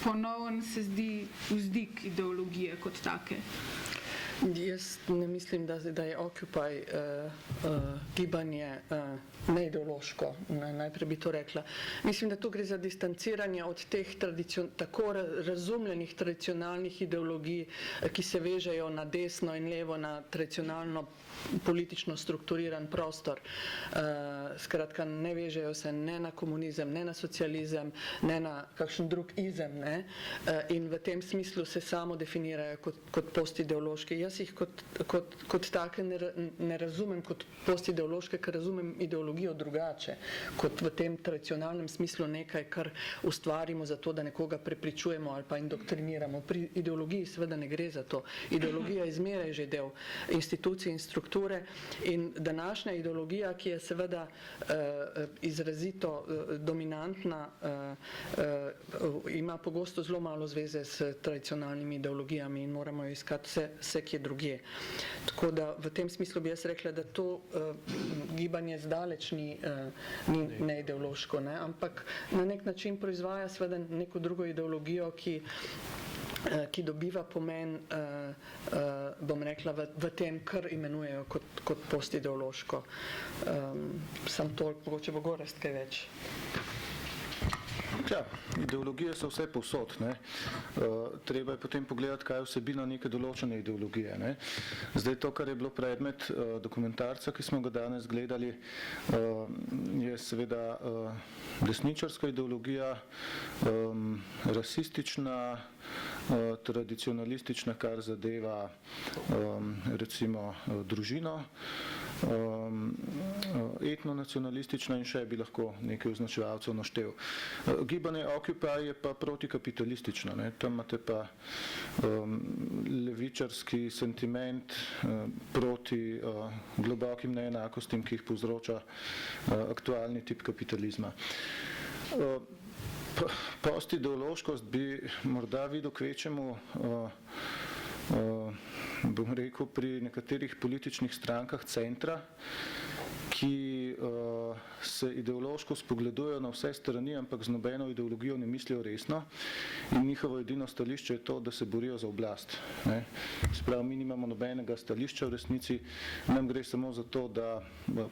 ponovno se zdi vzdik ideologije kot take. Jaz ne mislim, da je Occupy gibanje neideološko, najprej bi to rekla. Mislim, da tu gre za distanciranje od teh tako razumljenih tradicionalnih ideologij, ki se vežejo na desno in levo, na tradicionalno politično strukturiran prostor. Skratka, ne vežejo se ne na komunizem, ne na socializem, ne na kakšen drug izem. In v tem smislu se samo definirajo kot postideološki. jaz jih kot take ne razumem kot postideološke, ker razumem ideologijo drugače, kot v tem tradicionalnem smislu nekaj, kar ustvarimo zato, da nekoga prepričujemo ali pa indoktriniramo. Pri ideologiji seveda ne gre za to. Ideologija je zmeraj že del institucij in strukture in današnja ideologija, ki je seveda izrazito dominantna, ima pogosto zelo malo zveze s tradicionalnimi ideologijami in moramo jo iskati vse kje drugje. Tako da v tem smislu bi jaz rekla, da to gibanje zdaleč ni neideološko, ne? Ampak na nek način proizvaja seveda neko drugo ideologijo, ki dobiva pomen, bom rekla, v tem, kar imenujejo kot postideološko. Sam toliko, mogoče bo Gorazd kaj več. Ja, ideologije so vse povsod. Treba je potem pogledati, kaj je vsebina neke določene ideologije. Ne? Zdaj to, kar je bilo predmet dokumentarca, ki smo ga danes gledali, je seveda desničarska ideologija, rasistična, tradicionalistična, kar zadeva recimo družino, etnonacionalistična in še bi lahko nekaj označevalcev naštel. Gibanje Occupy je pa protikapitalistično, ne? Tam imate pa levičarski sentiment proti globokim neenakostim, ki jih povzroča aktualni tip kapitalizma. Postideološkost bi morda videl kvečemu, bom rekel, pri nekaterih političnih strankah centra, ki se ideološko spogledujejo na vse strani, ampak z nobeno ideologijo ne mislijo resno in njihovo edino stališče je to, da se borijo za oblast. Se pravi, mi nimamo nobenega stališča v resnici, nam gre samo za to, da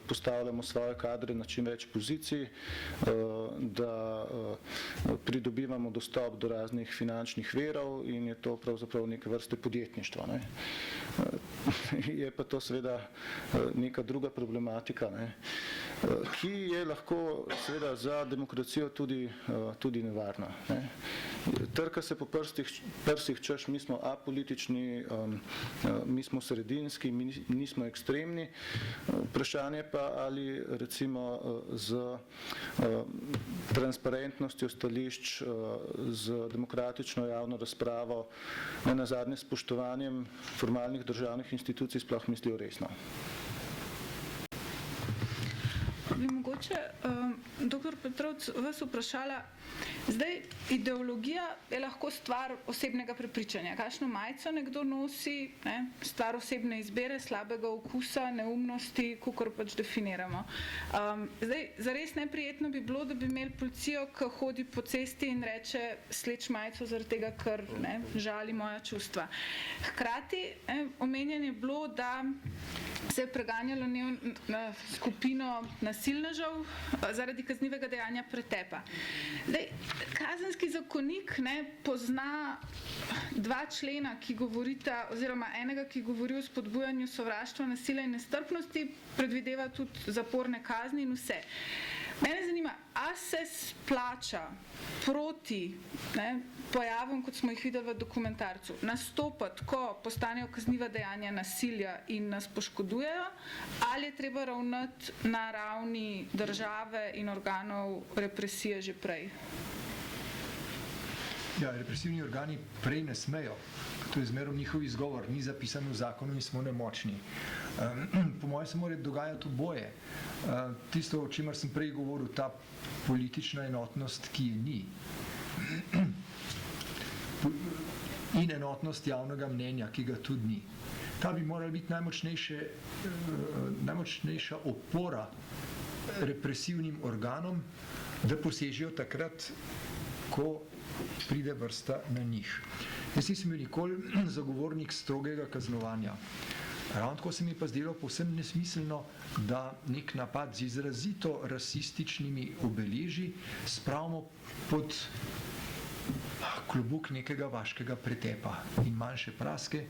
postavljamo svoje kadre na čim več pozicij, da pridobivamo dostop do raznih finančnih virov in je to pravzaprav neke vrste podjetništvo. Je pa to seveda neka druga problematika, ki je lahko seveda za demokracijo tudi nevarna. Trka se po prsih, češ, mi smo apolitični, mi smo sredinski, mi nismo ekstremni. Vprašanje pa, ali recimo z transparentnostjo stališč, z demokratično javno razpravo, nenazadnje spoštovanjem formalnih državnih institucij sploh mislijo resno. Bi mogoče, dr. Petrovc, vas vprašala, zdaj ideologija je lahko stvar osebnega prepričanja. Kakšno majico nekdo nosi, stvar osebne izbire, slabega okusa, neumnosti, kakor pač definiramo. Zdaj, zares neprijetno bi bilo, da bi imeli policijo, ki hodi po cesti in reče sleč majico zaradi tega, ker žali moja čustva. Hkrati omenjeno je bilo, da se je preganjalo skupino nasilnežev zaradi kaznivega dejanja pretepa. Zdaj, kazenski zakonik pozna dva člena, ki govorita, oziroma enega, ki govori o spodbujanju sovraštva, nasilja in nestrpnosti, predvideva tudi zaporne kazni in vse. Mene zanima, a se splača proti pojavom, kot smo jih videli v dokumentarcu, nastopati, ko postanejo kazniva dejanja nasilja in nas poškodujejo, ali je treba ravnati na ravni države in organov represije že prej? Ja, represivni organi prej ne smejo. To je zmerom njihov izgovor, ni zapisano v zakonu in smo nemočni. Po mojem se mora dogajati oboje. Tisto, o čemer sem prej govoril, ta politična enotnost, ki je ni, in enotnost javnega mnenja, ki ga tudi ni. Ta bi morala biti najmočnejša opora represivnim organom, da posežejo takrat, ko pride vrsta na njih. Jaz nisem bil nikoli zagovornik strogega kaznovanja. Ravno tako se mi pa zdelo povsem nesmiselno, da nek napad z izrazito rasističnimi obeleži spravimo pod klobuk nekega vaškega pretepa in manjše praske.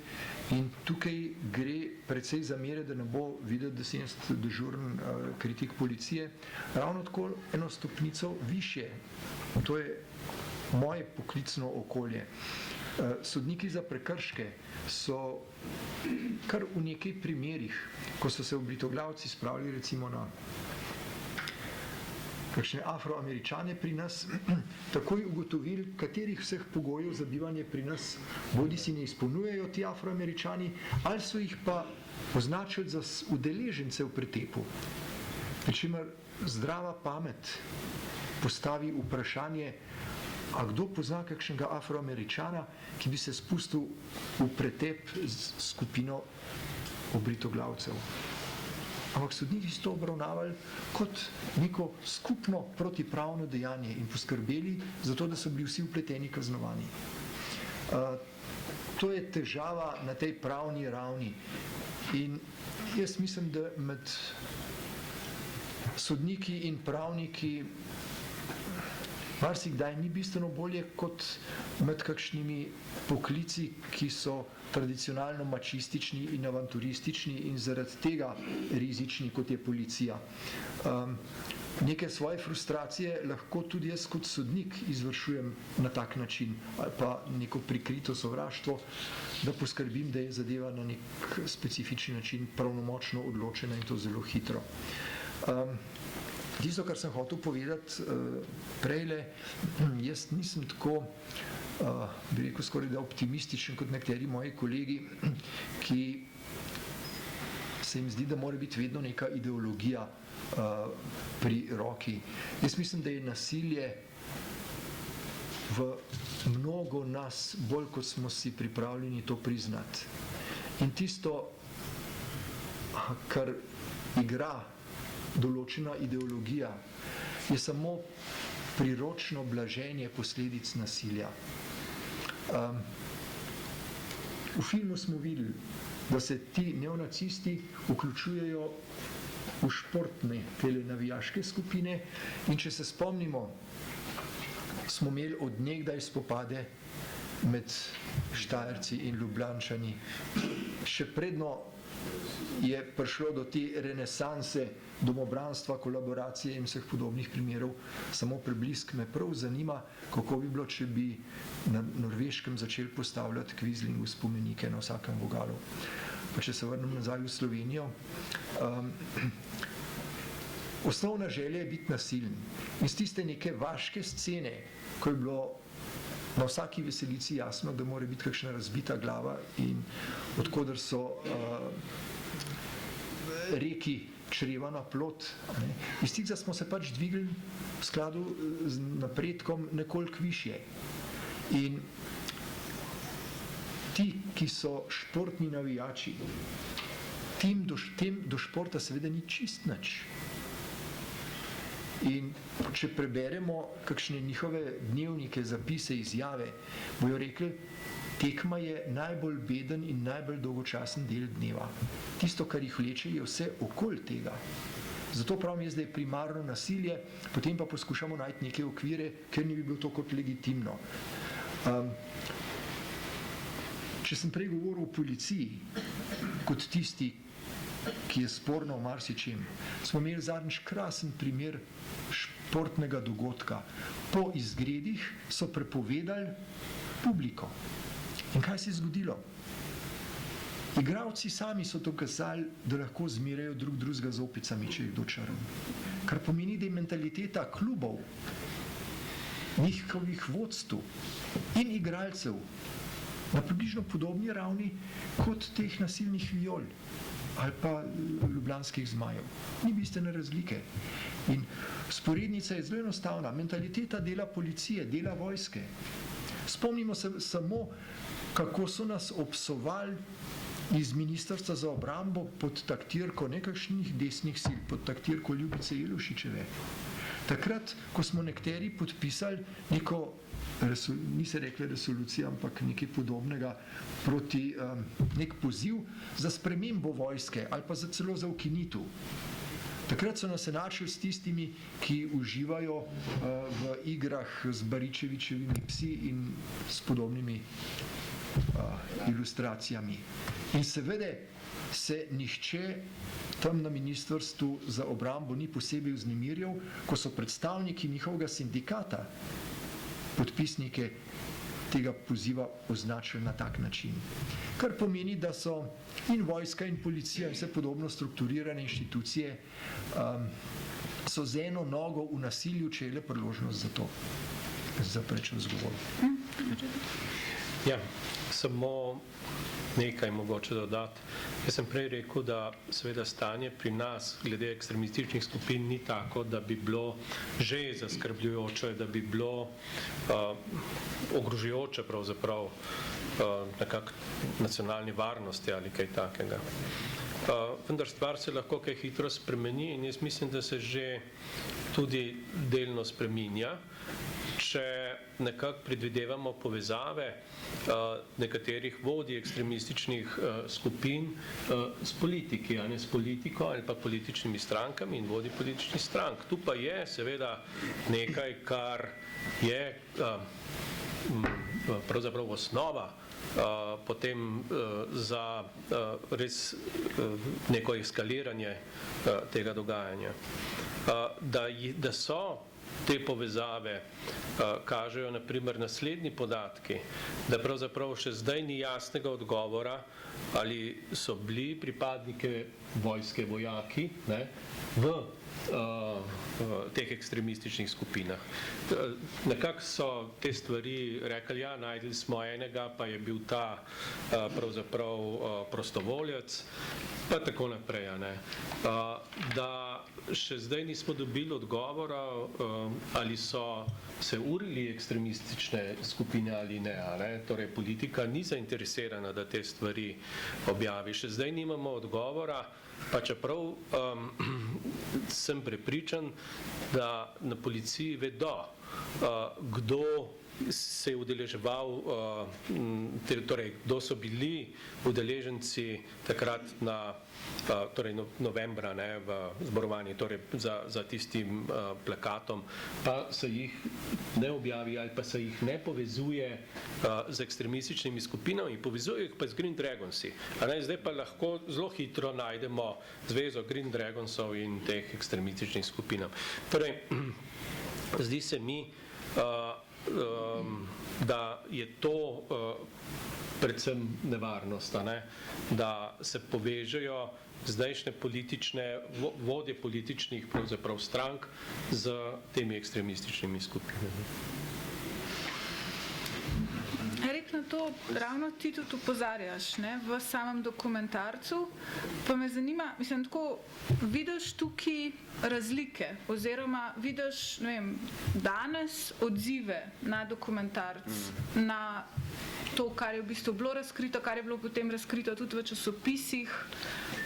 In tukaj gre precej za mere, da ne bo videti, da sem dežuren kritik policije, ravno tako eno stopnico višje. To je moje poklicno okolje. Sodniki za prekrške so kar v nekaj primerih, ko so se oblitoglavci spravili recimo na kakšne Afroameričane pri nas, takoj ugotovili, katerih vseh pogojev za bivanje pri nas bodi si ne izpolnjujejo ti Afroameričani, ali so jih pa označili za udeležence v pretepu. Pričemer zdrava pamet postavi vprašanje, a kdo pozna kakšnega Afroameričana, ki bi se spustil v pretep z skupino obritoglavcev. Ampak sodniki so to obravnavali kot neko skupno protipravno dejanje in poskrbeli za to, da so bili vsi vpleteni kaznovani. To je težava na tej pravni ravni. In jaz mislim, da med sodniki in pravniki marsikdaj ni bistveno bolje kot med kakšnimi poklici, ki so tradicionalno mačistični in avanturistični in zaradi tega rizični, kot je policija. Neke svoje frustracije lahko tudi jaz kot sodnik izvršujem na tak način, ali pa neko prikrito sovraštvo, da poskrbim, da je zadeva na nek specifični način pravnomočno odločena in to zelo hitro. Tisto, kar sem hotel povedati prejle, jaz nisem tako, bi rekel, skoraj da optimističen kot nekateri moji kolegi, ki se jim zdi, da mora biti vedno neka ideologija pri roki. Jaz mislim, da je nasilje v mnogo nas bolj, kot smo si pripravljeni to priznati. In tisto, kar igra določena ideologija, je samo priročno blaženje posledic nasilja. V filmu smo videli, da se ti neonacisti vključujejo v športne navijaške skupine in če se spomnimo, smo imeli od nekdaj spopade med Štajerci in Ljubljančani. Še predno je prišlo do te renesanse domobranstva, kolaboracije in vseh podobnih primerov. Samo preblisk me prav zanima, kako bi bilo, če bi na Norveškem začeli postavljati Quislingu spomenike na vsakem vogalu. Pa če se vrnem nazaj v Slovenijo, osnovna želja je biti nasilen. In z tiste neke vaške scene, ko je bilo na vsaki veselici jasno, da mora biti kakšna razbita glava in odkoder so reki črevana plot. Iz tega smo se pač dvigli v skladu z napredkom nekoliko višje. In ti, ki so športni navijači, tem do športa seveda ni čist nič. In če preberemo kakšne njihove dnevnike, zapise, izjave, bojo rekli, tekma je najbolj beden in najbolj dolgočasen del dneva. Tisto, kar jih vleče, je vse okoli tega. Zato pravim jaz, da je primarno nasilje, potem pa poskušamo najti neke okvire, ker ni bi bilo to kot legitimno. Če sem prej govoril o policiji, kot tisti, ki je sporno v marsičem, smo imeli zadnjič krasen primer športnega dogodka. Po izgredih so prepovedali publiko. In kaj se je zgodilo? Igralci sami so dokazali, da lahko zmerjajo drugega z opicami, če je kdo črn. Kar pomeni, da je mentaliteta klubov, njihovih vodstv in igralcev na približno podobni ravni kot teh nasilnih viol ali pa ljubljanskih zmajev. Ni bistvene razlike. In sporednica je zelo enostavna. Mentaliteta dela policije, dela vojske. Spomnimo se samo, kako so nas obsovali iz Ministrstva za obrambo pod taktirko nekakšnih desnih sil, pod taktirko Ljubice Jelušičeve. Takrat, ko smo nekateri podpisali neko, ni se rekla resolucija, ampak nekaj podobnega, proti nek poziv za spremembo vojske ali pa celo za ukinitev. Takrat so nas enačili s tistimi, ki uživajo v igrah z Baričevičevimi psi in s podobnimi ilustracijami. In seveda se nihče tam na Ministrstvu za obrambo ni posebej vznemirjal, ko so predstavniki njihovega sindikata podpisnike tega poziva označili na tak način. Kar pomeni, da so in vojska in policija in vse podobno strukturirane inštitucije so z eno nogo v nasilju, če je le priložnost za to. Zaprečen zgovor. Ja, samo nekaj mogoče dodati. Jaz sem prej rekel, da seveda stanje pri nas glede ekstremističnih skupin ni tako, da bi bilo že zaskrbljujoče, da bi bilo ogrožujoče pravzaprav nekako nacionalni varnosti ali kaj takega. Vendar stvar se lahko kaj hitro spremeni in jaz mislim, da se že tudi delno spreminja, če nekako predvidevamo povezave nekaterih vodij ekstremističnih skupin s politiki, a ne s politiko ali pa političnimi strankami in vodji političnih strank. Tu pa je seveda nekaj, kar je pravzaprav osnova potem za res neko eskaliranje tega dogajanja. Da so te povezave, kažejo na primer naslednji podatki, da pravzaprav še zdaj ni jasnega odgovora, ali so bili pripadnike vojske vojaki v teh ekstremističnih skupinah. Nekako so te stvari rekli, ja, najdli smo enega, pa je bil ta pravzaprav prostovoljec, pa tako naprej. Da še zdaj nismo dobili odgovora, ali so se urili ekstremistične skupine ali ne. Torej, politika ni zainteresirana, da te stvari objavi. Še zdaj nimamo odgovora, pa čeprav sem prepričan, da na policiji vedo, kdo se je udeleževal, torej kdo so bili udeleženci takrat torej novembra v zborovanju, torej za tistim plakatom, pa se jih ne objavi ali pa se jih ne povezuje z ekstremističnimi skupinami, povezuje jih pa z Green Dragonsi. Zdaj pa lahko zelo hitro najdemo zvezo Green Dragonsov in teh ekstremističnih skupinam. Torej, zdi se mi, da je to predvsem nevarnost, da se povežejo zdajšnje politične, vodje političnih pravzaprav strank z temi ekstremističnimi skupinami. Erik, na to ravno ti tudi opozarjaš v samem dokumentarcu, pa me zanima, mislim, tako vidiš tukaj razlike oziroma vidiš, ne vem, danes odzive na dokumentarc, na to, kar je v bistvu bilo razkrito, kar je bilo potem razkrito tudi v časopisih,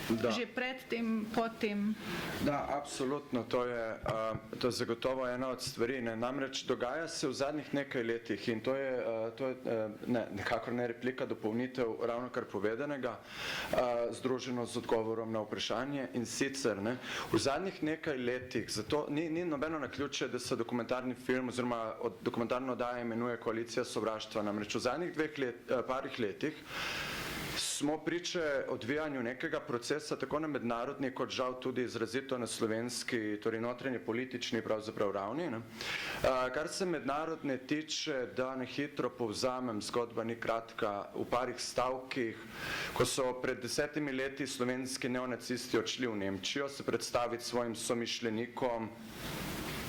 že pred tem, potem. Da, absolutno, to je zagotovo ena od stvari. Namreč dogaja se v zadnjih nekaj letih in to je nekako ne replika, dopolnitev ravno kar povedanega, združeno z odgovorom na vprašanje. In sicer, v zadnjih nekaj letih, zato ni nobeno naključje, da se dokumentarni film oziroma dokumentarno oddaja imenuje Koalicija sovraštva. Namreč v zadnjih parih letih smo priče odvijanju nekega procesa tako na mednarodni, kot žal tudi izrazito na slovenski, torej notranji politični pravzaprav ravni. Kar se mednarodne tiče, da na hitro povzamem, zgodba ni kratka, v parih stavkih, ko so pred 10 leti slovenski neonacisti odšli v Nemčijo se predstaviti svojim somišljenikom,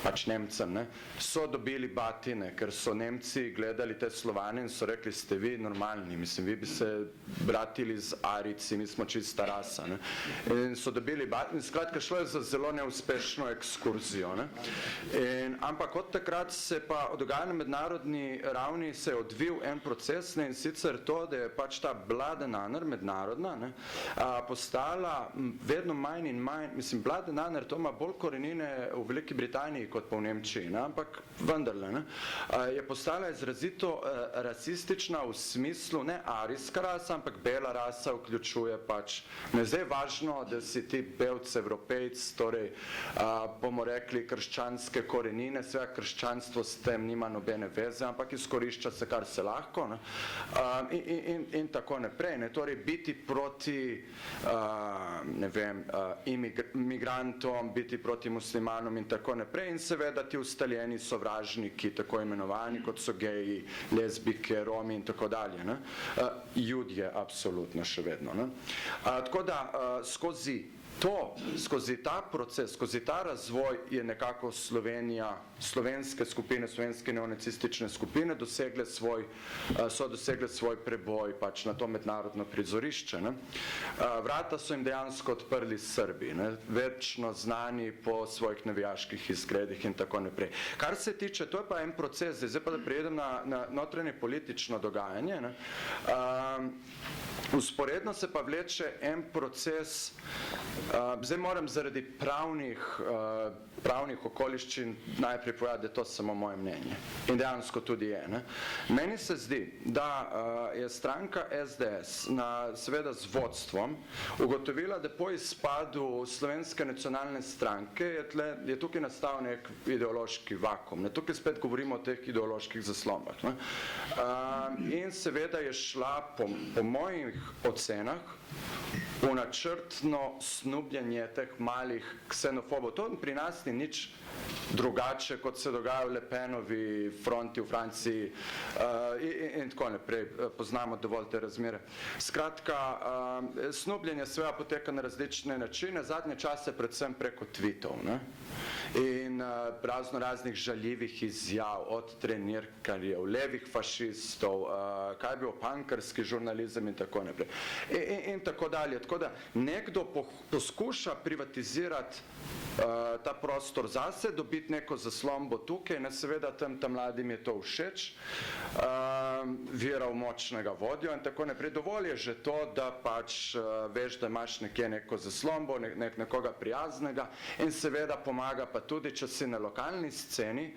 pač Nemcem, so dobili batine, ker so Nemci gledali te Slovane in so rekli, ste vi normalni, mislim, vi bi se bratili z Arici, mi smo čista rasa. In so dobili batine, skratka, šlo je za zelo neuspešno ekskurzijo. Ampak od takrat se pa dogaja na mednarodni ravni se je odvil en proces, in sicer to, da je pač ta Bladenaner, mednarodna, postala vedno manj in manj, mislim, Bladenaner, to ima bolj korenine v Veliki Britaniji, kot pa v Nemčiji, ampak vendarle, je postala izrazito rasistična v smislu ne arijska rasa, ampak bela rasa vključuje pač. Zdaj je važno, da si ti belc, evropejc, torej bomo rekli krščanske korenine, sve krščanstvo s tem nima nobene veze, ampak izkorišča se kar se lahko in tako naprej. Torej biti proti ne vem, migrantom, biti proti muslimanom in tako naprej, in seveda ti ustaljeni sovražniki, tako imenovani, kot so geji, lezbike, Romi in tako dalje. Ne? Judje, absolutno še vedno. Ne? Tako da skozi ta proces, skozi ta razvoj je nekako Slovenija, slovenske skupine, slovenske neonacistične skupine so dosegle svoj preboj pač na to mednarodno prizorišče. Ne? Vrata so jim dejansko odprli Srbi, ne? Večno znani po svojih navijaških izgredih in tako naprej. Kar se tiče, to je pa en proces, zdaj pa da prijedem na notranje politično dogajanje, ne? Usporedno se pa vleče en proces, zdaj moram zaradi pravnih okoliščin najprej povedati, da je to samo moje mnenje. In dejansko tudi je. Ne? Meni se zdi, da je stranka SDS seveda z vodstvom ugotovila, da po izpadu Slovenske nacionalne stranke je tukaj nastal nek ideološki vakuum. Ne? Tukaj spet govorimo o teh ideoloških zaslombah. Ne? In seveda je šla po mojih ocenah v načrtno snubljenje teh malih ksenofobov. To pri nas ni nič drugače, kot se dogaja v Le Penovi fronti v Franciji in tako naprej. Poznamo dovolj te razmere. Skratka, snubljenje svega poteka na različne načine, zadnje čase predvsem preko tweetov, ne? In razno raznih žaljivih izjav od trenirkarjev, levih fašistov, kaj je bil pankarski žurnalizem in tako naprej. In tako dalje. Tako da nekdo poskuša privatizirati ta prostor zase, dobiti neko zaslombo tukaj, ne, seveda tam mladim je to všeč, veral močnega vodjo in tako naprej. Dovolj je že to, da pač veš, da imaš nekje neko zaslombo, nekoga prijaznega in seveda pomaga pa tudi, če si na lokalni sceni,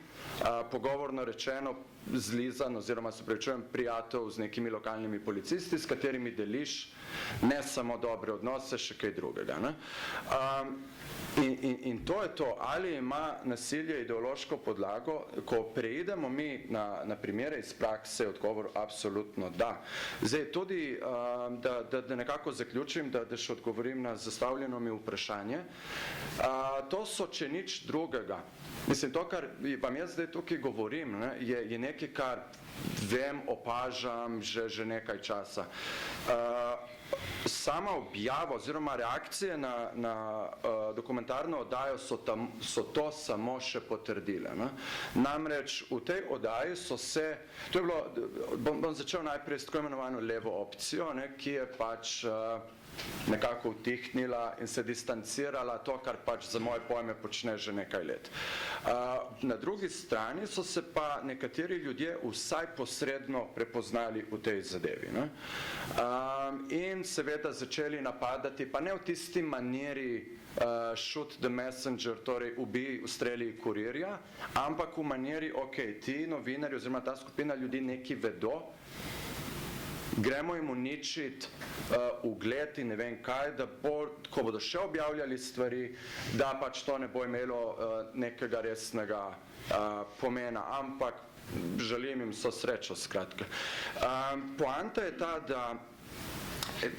pogovorno rečeno, zlizan oziroma se pravičujem prijatelj z nekimi lokalnimi policisti, s katerimi deliš ne samo dobre odnose, še kaj drugega. Ne? In to je to, ali ima nasilje ideološko podlago, ko preidemo mi na primere iz prakse, odgovor absolutno da. Zdaj tudi, da nekako zaključim, da še odgovorim na zastavljeno mi vprašanje, to so, če nič drugega. Mislim, to, kar vam jaz zdaj tukaj govorim, ne, je nekaj, kar vem, opažam že nekaj časa. Sama objava oziroma reakcije na dokumentarno oddajo so to samo še potrdile. Ne? Namreč v tej oddaji so se, to je bilo, bom začel najprej s tako imenovano levo opcijo, ne, ki je pač nekako utihnila in se distancirala to, kar pač za moje pojme počne že nekaj let. Na drugi strani so se pa nekateri ljudje vsaj posredno prepoznali v tej zadevi. Ne? In seveda začeli napadati, pa ne v tisti maniri shoot the messenger, torej ubij, ustreli kurirja, ampak v maniri, ok, ti novinarji oziroma ta skupina ljudi nekaj vedo, gremo jim uničiti ugled in ne vem kaj, da ko bodo še objavljali stvari, da pač to ne bo imelo nekega resnega pomena, ampak želim jim vso srečo, skratka. Poanta je ta, da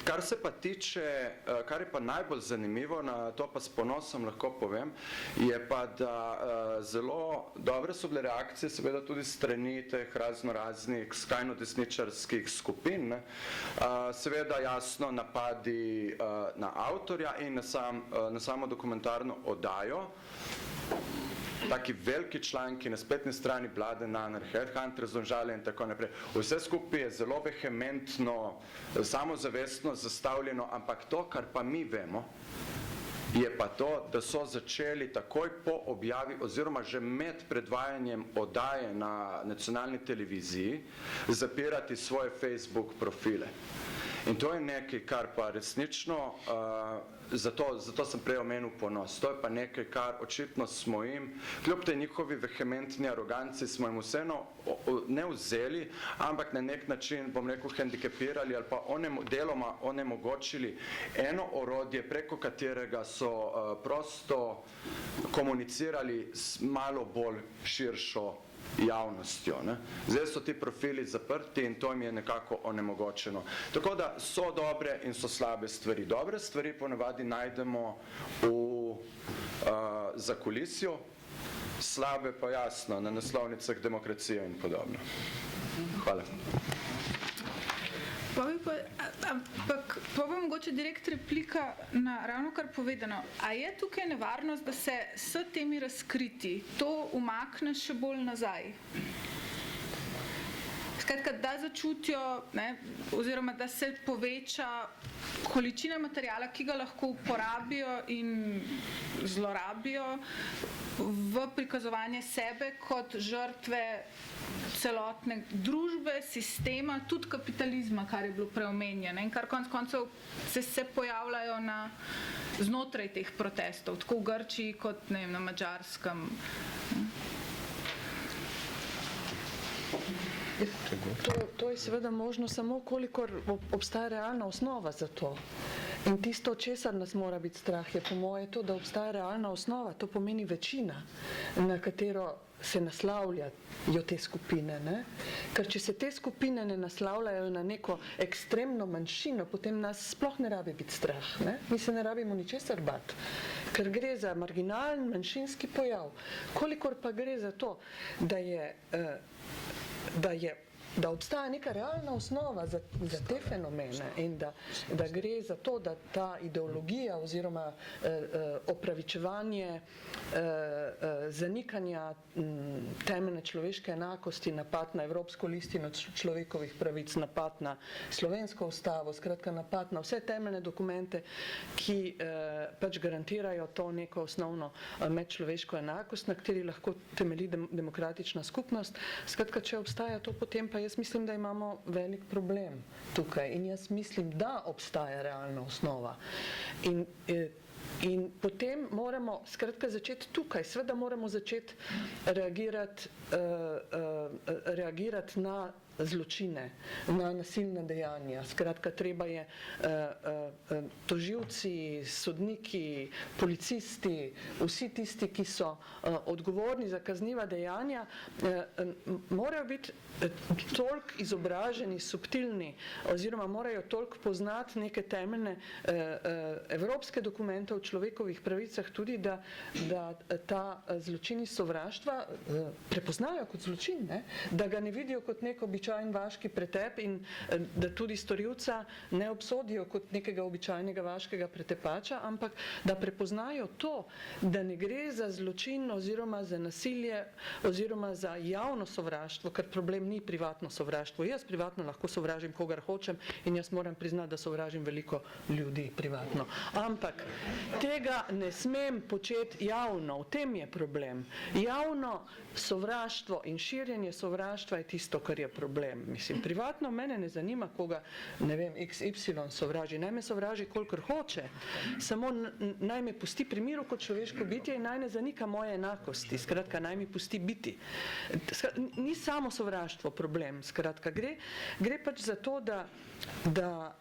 kar se pa tiče, kar je pa najbolj zanimivo, na to pa s ponosom lahko povem, je pa, da zelo dobre so bile reakcije, seveda tudi strani teh raznoraznih skrajno desničarskih skupin, ne? Seveda jasno napadi na avtorja in na samo dokumentarno oddajo. Taki veliki članki na spletni strani Blood and Honor, Headhunters, Domžale in tako naprej. Vse skupaj je zelo vehementno, samozavestno zastavljeno, ampak to, kar pa mi vemo, je pa to, da so začeli takoj po objavi oziroma že med predvajanjem oddaje na nacionalni televiziji zapirati svoje Facebook profile. In to je nekaj, kar pa resnično, zato sem prej omenil ponos, to je pa nekaj, kar očitno smo jim, kljub tej njihovi vehementni aroganci, smo jim vseeno ne vzeli, ampak na nek način, bom rekel, hendikepirali ali pa deloma onemogočili eno orodje, preko katerega so prosto komunicirali s malo bolj širšo javnostjo. Ne. Zdaj so ti profili zaprti in to jim je nekako onemogočeno. Tako da so dobre in so slabe stvari. Dobre stvari ponavadi najdemo v zakulisju, slabe pa jasno na naslovnicah Demokracije in podobno. Hvala. Ampak pa bo mogoče direkt replika na ravno kar povedano. A je tukaj nevarnost, da se s temi razkriti to umakne še bolj nazaj? Skratka, da začutijo, ne, oziroma da se poveča količina materijala, ki ga lahko uporabijo in zlorabijo v prikazovanje sebe kot žrtve celotne družbe, sistema, tudi kapitalizma, kar je bilo preomenjeno in kar konec koncev se pojavljajo znotraj teh protestov, tako v Grčiji kot ne vem, na Madžarskem. To je seveda možno samo, kolikor obstaja realna osnova za to. In tisto, česar nas mora biti strah, je po moje to, da obstaja realna osnova, to pomeni večina, na katero se naslavljajo te skupine. Ne? Ker če se te skupine ne naslavljajo na neko ekstremno manjšino, potem nas sploh ne rabi biti strah. Ne? Mi se ne rabimo ničesar bati, ker gre za marginalen manjšinski pojav. Kolikor pa gre za to, da obstaja neka realna osnova za te fenomene in da gre za to, da ta ideologija oziroma opravičevanje zanikanja temeljne človeške enakosti, napad na Evropsko listino človekovih pravic, napad na slovensko ustavo, skratka napad na vse temeljne dokumente, ki pač garantirajo to neko osnovno medčloveško enakost, na kateri lahko temelji demokratična skupnost. Skratka, če obstaja to, potem pa jaz mislim, da imamo velik problem tukaj in jaz mislim, da obstaja realna osnova. In potem moramo skratka začeti tukaj, seveda moramo začeti reagirati na zločine, na nasilna dejanja. Skratka, treba je tožilci, sodniki, policisti, vsi tisti, ki so odgovorni za kazniva dejanja, morajo biti toliko izobraženi, subtilni, oziroma morajo toliko poznati neke temeljne evropske dokumente o človekovih pravicah tudi, da ta zločin iz sovraštva prepoznajo kot zločin, ne? Da ga ne vidijo kot neko običajen vaški pretep in da tudi storilca ne obsodijo kot nekega običajnega vaškega pretepača, ampak da prepoznajo to, da ne gre za zločin oziroma za nasilje oziroma za javno sovraštvo, ker problem ni privatno sovraštvo. Jaz privatno lahko sovražim kogar hočem in jaz moram priznati, da sovražim veliko ljudi privatno. Ampak tega ne smem početi javno, v tem je problem. Javno sovraštvo in širjenje sovraštva je tisto, kar je problem. Mislim, privatno mene ne zanima, koga, ne vem, XY sovraži. Naj me sovraži, kolikor hoče. Samo naj me pusti pri miru kot človeško bitje in naj ne zanika moje enakosti. Skratka, naj mi pusti biti. Ni samo sovraštvo problem. Skratka, gre pač za to, da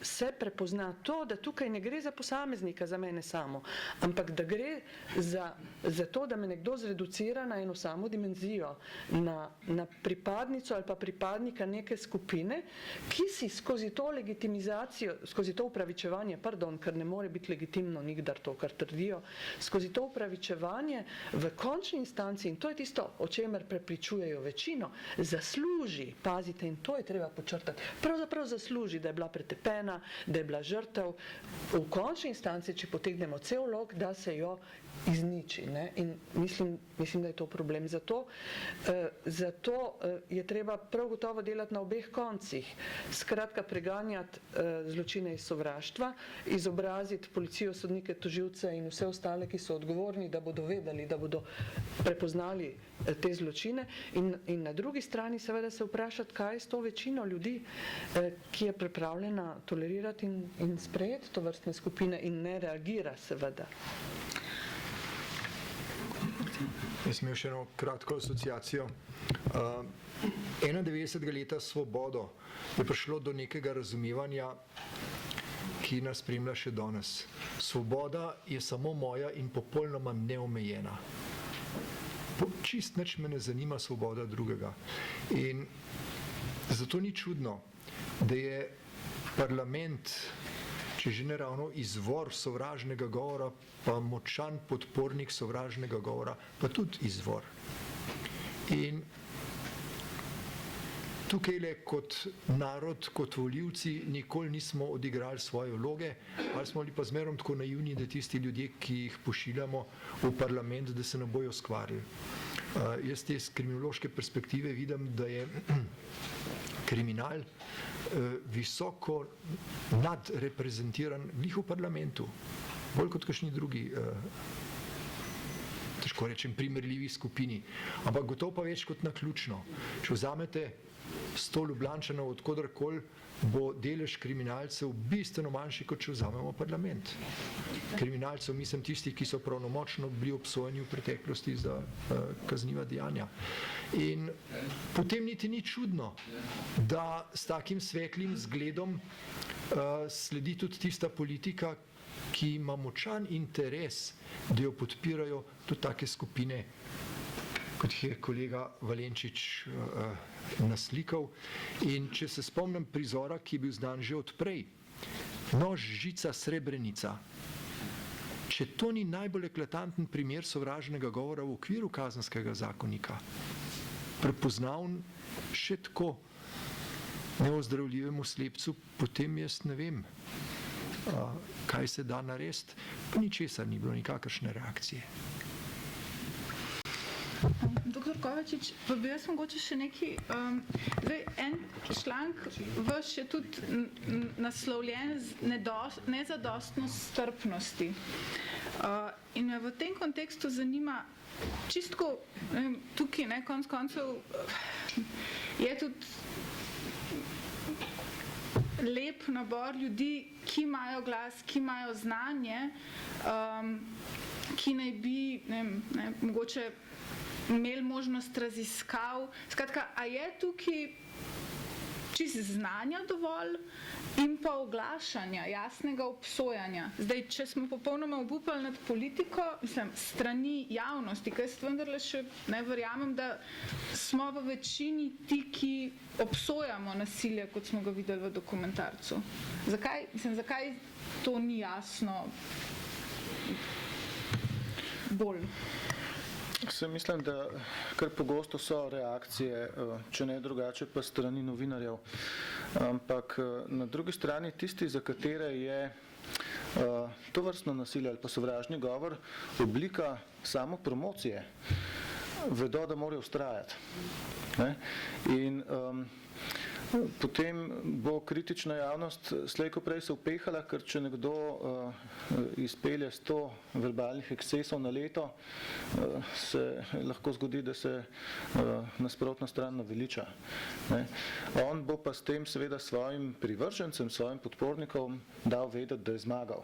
se prepozna to, da tukaj ne gre za posameznika, za mene samo, ampak da gre za to, da me nekdo zreducira na eno samo dimenzijo, na pripadnico ali pa pripadnika neke skupine, ki si skozi to legitimizacijo, skozi to upravičevanje, ker ne more biti legitimno nikdar to, kar trdijo, skozi to upravičevanje v končni instanci, in to je tisto, o čemer prepričujejo večino, zasluži, pazite, in to je treba počrtati, pravzaprav zasluži, da je bila pretepena, da je bila žrtev, v končni instanci, če potegnemo cel lok, da se jo izniči. Ne? In mislim, da je to problem. Zato je treba prav gotovo delati na obeh koncih. Skratka, preganjati zločine iz sovraštva, izobraziti policijo, sodnike, tožilce in vse ostale, ki so odgovorni, da bodo vedeli, da bodo prepoznali te zločine in na drugi strani seveda se vprašati, kaj je s to večino ljudi, ki je pripravljena tolerirati in sprejeti to vrstne skupine in ne reagira seveda. Jaz imel še eno kratko asociacijo. 91. leta Svobodo je prišlo do nekega razumevanja, ki nas spremlja še danes. Svoboda je samo moja in popolnoma neomejena. Čist nič me ne zanima svoboda drugega. In zato ni čudno, da je parlament, če že ne ravno izvor sovražnega govora, pa močan podpornik sovražnega govora, pa tudi izvor. In tukaj le kot narod, kot volivci nikoli nismo odigrali svoje vloge, ali smo pa zmerom tako naivni, da tisti ljudje, ki jih pošiljamo v parlament, da se ne bojo skvarili. Jaz te iz kriminološke perspektive vidim, da je kriminal visoko nadreprezentiran glih v parlamentu, bolj kot kakšni drugi, težko rečem, primerljivi skupini, ampak gotovo pa več kot naključno. Če vzamete 100 Ljubljančanov od koderkoli, bo delež kriminalcev bistveno manjši, kot če vzamemo parlament. Kriminalcev, mislim, tisti, ki so pravnomočno bili obsojeni v preteklosti za kazniva dejanja. In potem niti ni čudno, da s takim svetlim zgledom sledi tudi tista politika, ki ima močan interes, da jo podpirajo tudi take skupine, kot je kolega Valenčič naslikal. In če se spomnim prizora, ki je bil znan že odprej, nož, žica, Srebrenica. Če to ni najbolj eklatanten primer sovražnega govora v okviru kazenskega zakonika, prepoznavn še tako neozdravljivemu slepcu, potem jaz ne vem, kaj se da narediti, pa ničesar ni bilo, nikakršne reakcije. Doktor Kovačič, pa bi jaz mogoče še nekaj, en članek vaš je tudi naslovljen z nezadostnost strpnosti. In me v tem kontekstu zanima, čistko tukaj, konec koncev, je tudi lep nabor ljudi, ki imajo glas, ki imajo znanje, ki naj bi, mogoče imeli možnost raziskav. Skratka, a je tukaj čisto znanja dovolj in pa oglašanja, jasnega obsojanja? Zdaj, če smo popolnoma obupali nad politiko, mislim, strani javnosti, ker jaz vendarle še ne verjamem, da smo v večini ti, ki obsojamo nasilje, kot smo ga videli v dokumentarcu. Zakaj to ni jasno bolj? Se mislim, da kar pogosto so reakcije, če ne drugače, pa strani novinarjev. Ampak na drugi strani tisti, za katere je tovrstno nasilje ali pa sovražni govor oblika samopromocije, vedo, da morajo vztrajati. In potem bo kritična javnost slej ko prej se upehala, ker če nekdo izpelje 100 verbalnih ekscesov na leto, se lahko zgodi, da se nasprotna stran naveliča. On bo pa s tem seveda svojim privržencem, svojim podpornikom dal vedeti, da je zmagal.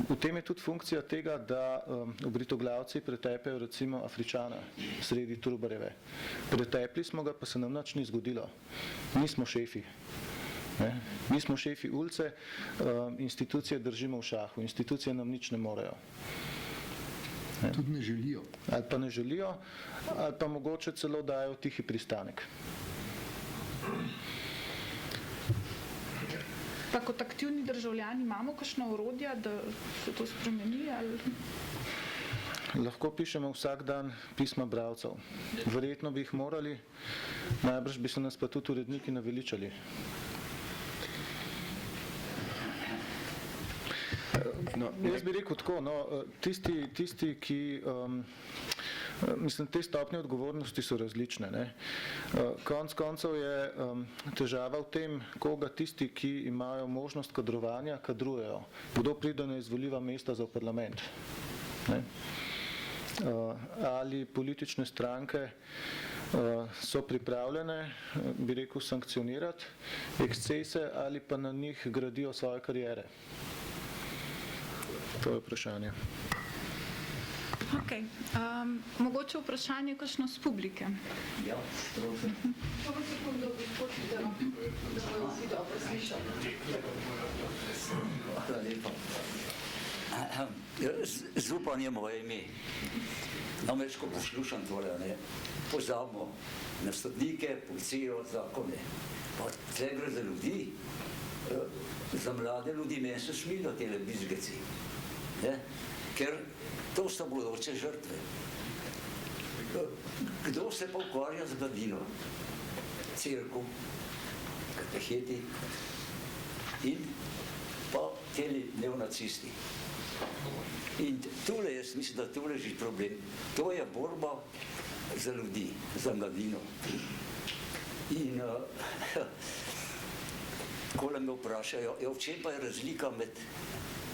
V tem je tudi funkcija tega, da obritoglavci pretepejo recimo Afričana sredi Trubarjeve. Pretepli smo ga, pa se nam nič ni zgodilo. Nismo šefi. Mi smo šefi ulice, institucije držimo v šahu, institucije nam nič ne morejo. Tudi ne želijo. Ali pa ne želijo, ali pa mogoče celo dajo tihi pristanek. Pa kot aktivni državljani imamo kakšna orodja, da se to spremeni? Ali? Lahko pišemo vsak dan pisma bralcev. Verjetno bi jih morali, najbrž bi se nas pa tudi uredniki naveličali. Jaz bi rekel tako, tisti, ki mislim, te stopnje odgovornosti so različne. Konec koncev je težava v tem, koga tisti, ki imajo možnost kadrovanja, kadrujejo. Kdo pride na izvoljiva mesta za parlament. Ali politične stranke so pripravljene, bi rekel, sankcionirati ekscese ali pa na njih gradijo svoje kariere. To je vprašanje. Ok. Mogoče vprašanje kakšno z publike? Ja, strofe. Pa vas sekundu, gospod, da bojo vsi dobro slišali. Hvala lepa. Zupan je moje ime. Namreč, ko poslušam tole, ne, pozabimo na sodnike, policijo, zakone. Pa tle gre za ljudi, za mlade ljudi, meni se smijo tele bizgeci. Ne? Ker to so bodoče žrtve. Kdo se pa ukvarja z mladino? Cerkev, kateheti in pa teli neonacisti. In tule, jaz mislim, da tu leži problem. To je borba za ljudi, za mladino. In kole me vprašajo, v čem pa je razlika med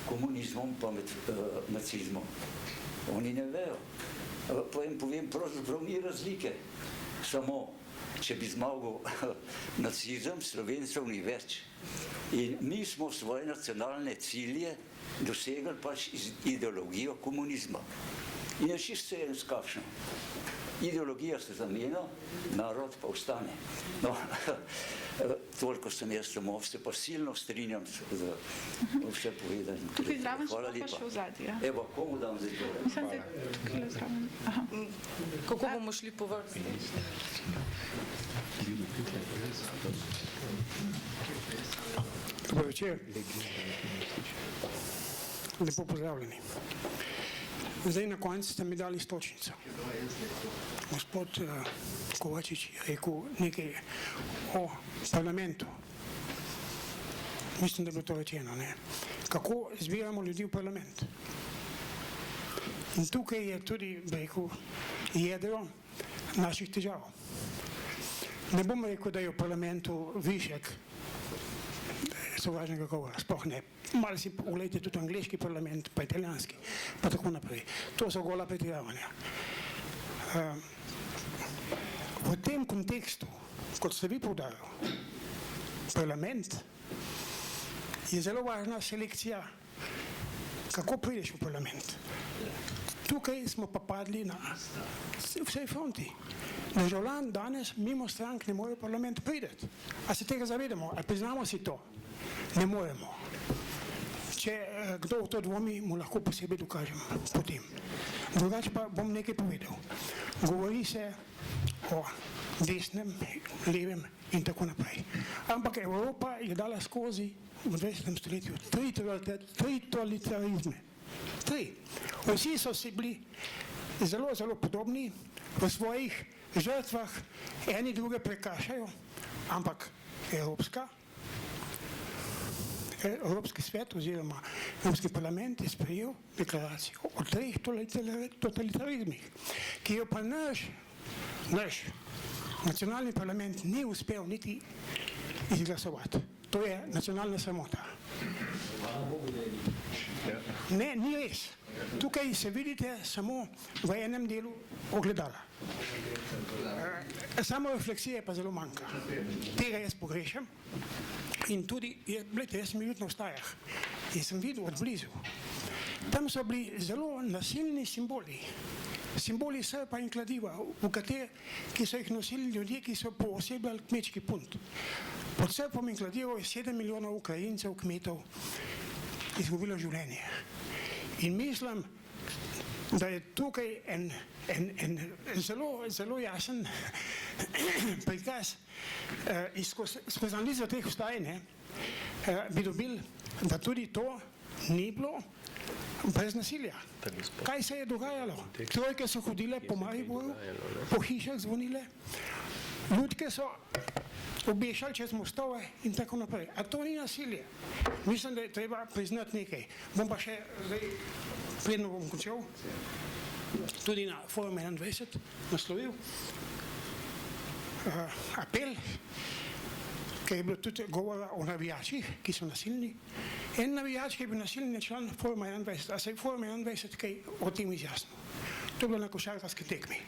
komunizmom pa med nacizmom? Oni ne vejo. Pa jim povem, pravzaprav ni razlike. Samo, če bi zmagal nacizem, Slovencev ni več. In mi smo svoje nacionalne cilje dosegli pač iz ideologijo komunizma. In je čisto en skakšno. Ideologija se zamenja, narod pa ostane. No, toliko sem jaz samo, se pa silno strinjam z vse povedanim. Tukaj zraven Hvala še pa lepa. še v zadnji. Evo, komu dam zdaj tole? Mislim, da je tukaj zraven. Aha. Kako bomo šli po vrsti? Dobar večer. Lepo pozdravljeni. Zdaj na koncu ste mi dali stočnico. Gospod Kovačič je rekel nekaj o parlamentu. Mislim, da je bilo to rečeno, ne? Kako zbiramo ljudi v parlament. In tukaj je tudi, bi rekel, jedro naših težav. Ne bom rekel, da je v parlamentu višek sovražnega govora, sploh ne. Malo si pogledajte tudi angleški parlament, pa italijanski, pa tako naprej. To so gola pretiravanja. V tem kontekstu, kot ste vi poudarili, parlament je zelo važna selekcija, kako prideš v parlament. Tukaj smo pa padli na vsej fronti. Državljan danes mimo strank ne more v parlament priti. A se tega zavedamo? A priznamo si to? Ne moremo. Če kdo v to dvomi, mu lahko posebej dokažem potem. Drugače pa bom nekaj povedal. Govori se o desnem, levem in tako naprej. Ampak Evropa je dala skozi v 20. stoletju tri totalitarizme. Tri. Vsi so si bili zelo, zelo podobni v svojih žrtvah, eni druge prekašajo, ampak Evropski svet oziroma Evropski parlament je sprejel deklaracijo o treh totalitarizmih, ki jo pa naš nacionalni parlament ni uspel niti izglasovati. To je nacionalna sramota. Ne, ni res. Tukaj se vidite samo v enem delu ogledala. Samo refleksije pa zelo manjka. Tega jaz pogrešam. In tudi, gledajte, jaz sem bil na Ostajah in sem videl od blizu. Tam so bili zelo nasilni simboli. Simboli srpa in kladiva, ki so jih nosili ljudje, ki so poosebljali kmečki punt. Pod srpom in kladivom je 7 milijonov Ukrajincev, kmetov, izgubilo življenje. In mislim, da je tukaj en zelo jasen prikaz skozi analizo teh vstaj, bi dobili, da tudi to ni bilo brez nasilja. Kaj se je dogajalo? Trojke so hodile po Mariboru, po hišah zvonile, ljudke so obešali čez mostove in tako naprej. A to ni nasilje. Mislim, da je treba priznati nekaj. Bom pa še zdaj, predno bom končal, tudi na Forum 21 naslovil apel, ker je bilo tudi govora o navijačih, ki so nasilni. En navijač, ki je bil nasilni član Foruma 21, a se je Forum 21 kaj o tem izjasnil. To je bilo na košarkarski tekmi.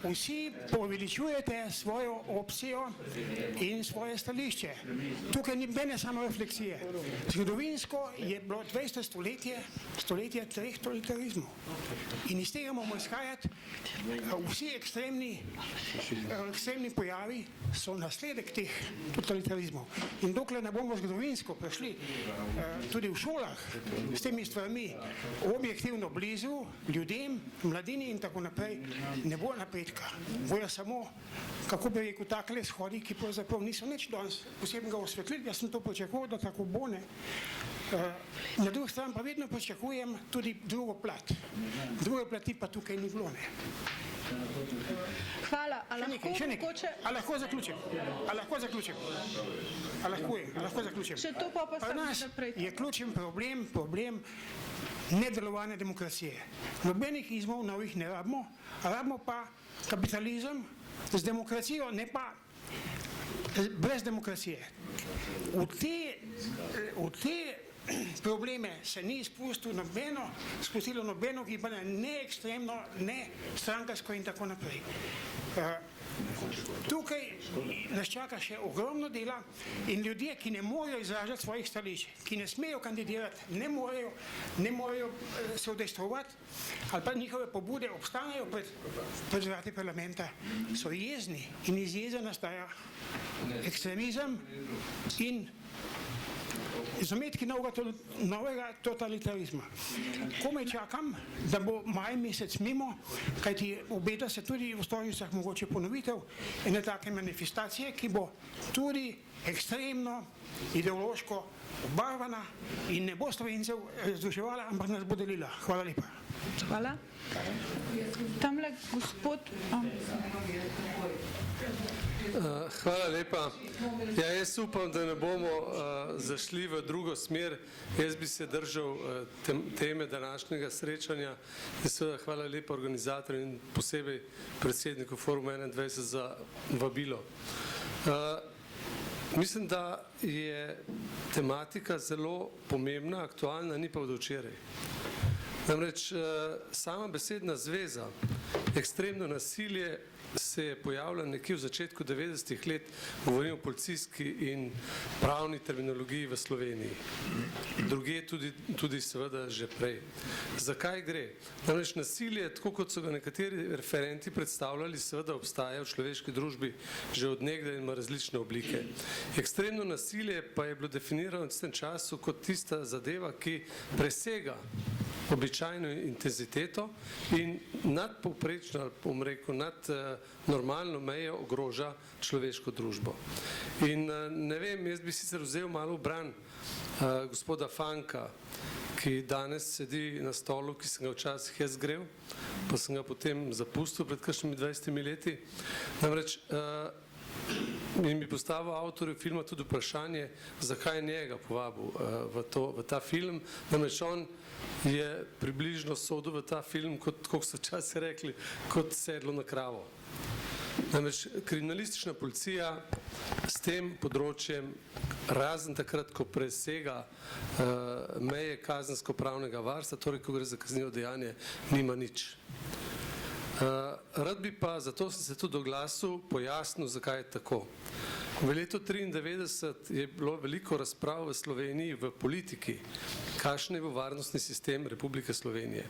Vsi poveličujete svojo opcijo in svoje stališče. Tukaj ni nobene samorefleksije. Zgodovinsko je bilo 20. stoletje 3 totalitarizmov. In iz tega moramo izhajati, vsi ekstremni pojavi so nasledek teh totalitarizmov. In dokler ne bomo zgodovinsko prišli tudi v šolah s temi stvarmi objektivno blizu ljudem, mladini in tako naprej, ne bo napredka. Bojo samo, kako bi rekel, takle shodi, ki pravzaprav niso nič danes posebnega osvetlili. Jaz sem to pričakoval, da tako bo, ne. Na drugi strani pa vedno pričakujem tudi drugo plat. Druge plati pa tukaj ni bilo, ne. Hvala. Še nekaj. A lahko zaključim? Še to pa Pri samo nas naprej. je ključen problem nedelovanja demokracije. Nobenih izmov novih ne rabimo pa kapitalizem z demokracijo, ne pa brez demokracije. V te probleme se ni spustilo nobeno gibanje, ne ekstremno, ne strankarsko in tako naprej. Tukaj nas čaka še ogromno dela in ljudje, ki ne morejo izražati svojih stališč, ki ne smejo kandidirati, ne morejo se udejstvovati ali pa njihove pobude obstanejo pred vrati parlamenta, so jezni in iz jeze nastaja ekstremizem in zametki novega totalitarizma. Komaj čakam, da bo maj mesec mimo, kajti obeta se tudi v Stožicah mogoče ponovitev ene take manifestacije, ki bo tudi ekstremno, ideološko obarvana in ne bo Slovencev razduševala, ampak nas bo delila. Hvala lepa. Hvala. Tamle gospod... Hvala lepa. Ja, jaz upam, da ne bomo zašli v drugo smer. Jaz bi se držal teme današnjega srečanja in seveda hvala lepa organizatorju in posebej predsedniku Foruma 21 za vabilo. Mislim, da je tematika zelo pomembna, aktualna, ni pa od včeraj. Namreč sama besedna zveza, ekstremno nasilje, se je pojavila nekje v začetku 90-ih let, govorim o policijski in pravni terminologiji v Sloveniji. Druge tudi seveda že prej. Zakaj gre? Namreč nasilje, tako kot so ga nekateri referenti predstavljali, seveda obstaja v človeški družbi že od nekdaj in ima različne oblike. Ekstremno nasilje pa je bilo definirano v tistem času kot tista zadeva, ki presega običajno intenziteto in nadpovprečno, ali bom rekel, nad normalno mejo ogroža človeško družbo. In ne vem, jaz bi sicer vzel malo v bran gospoda Fanka, ki danes sedi na stolu, ki sem ga včasih jaz grel, pa sem ga potem zapustil pred kakšnimi 20 leti. Namreč in bi postavil avtorju filma tudi vprašanje, zakaj njega povabil v ta film. Namreč on je približno sodil v ta film, kot so včasih rekli, kot sedlo na kravo. Namreč kriminalistična policija s tem področjem, razen takrat, ko presega meje kazensko-pravnega varstva, torej ko gre za kaznivo dejanje, nima nič. Rad bi pa, zato sem se tudi oglasil, pojasnil, zakaj je tako. V letu 1993 je bilo veliko razprav v Sloveniji, v politiki, kakšen je bil varnostni sistem Republike Slovenije.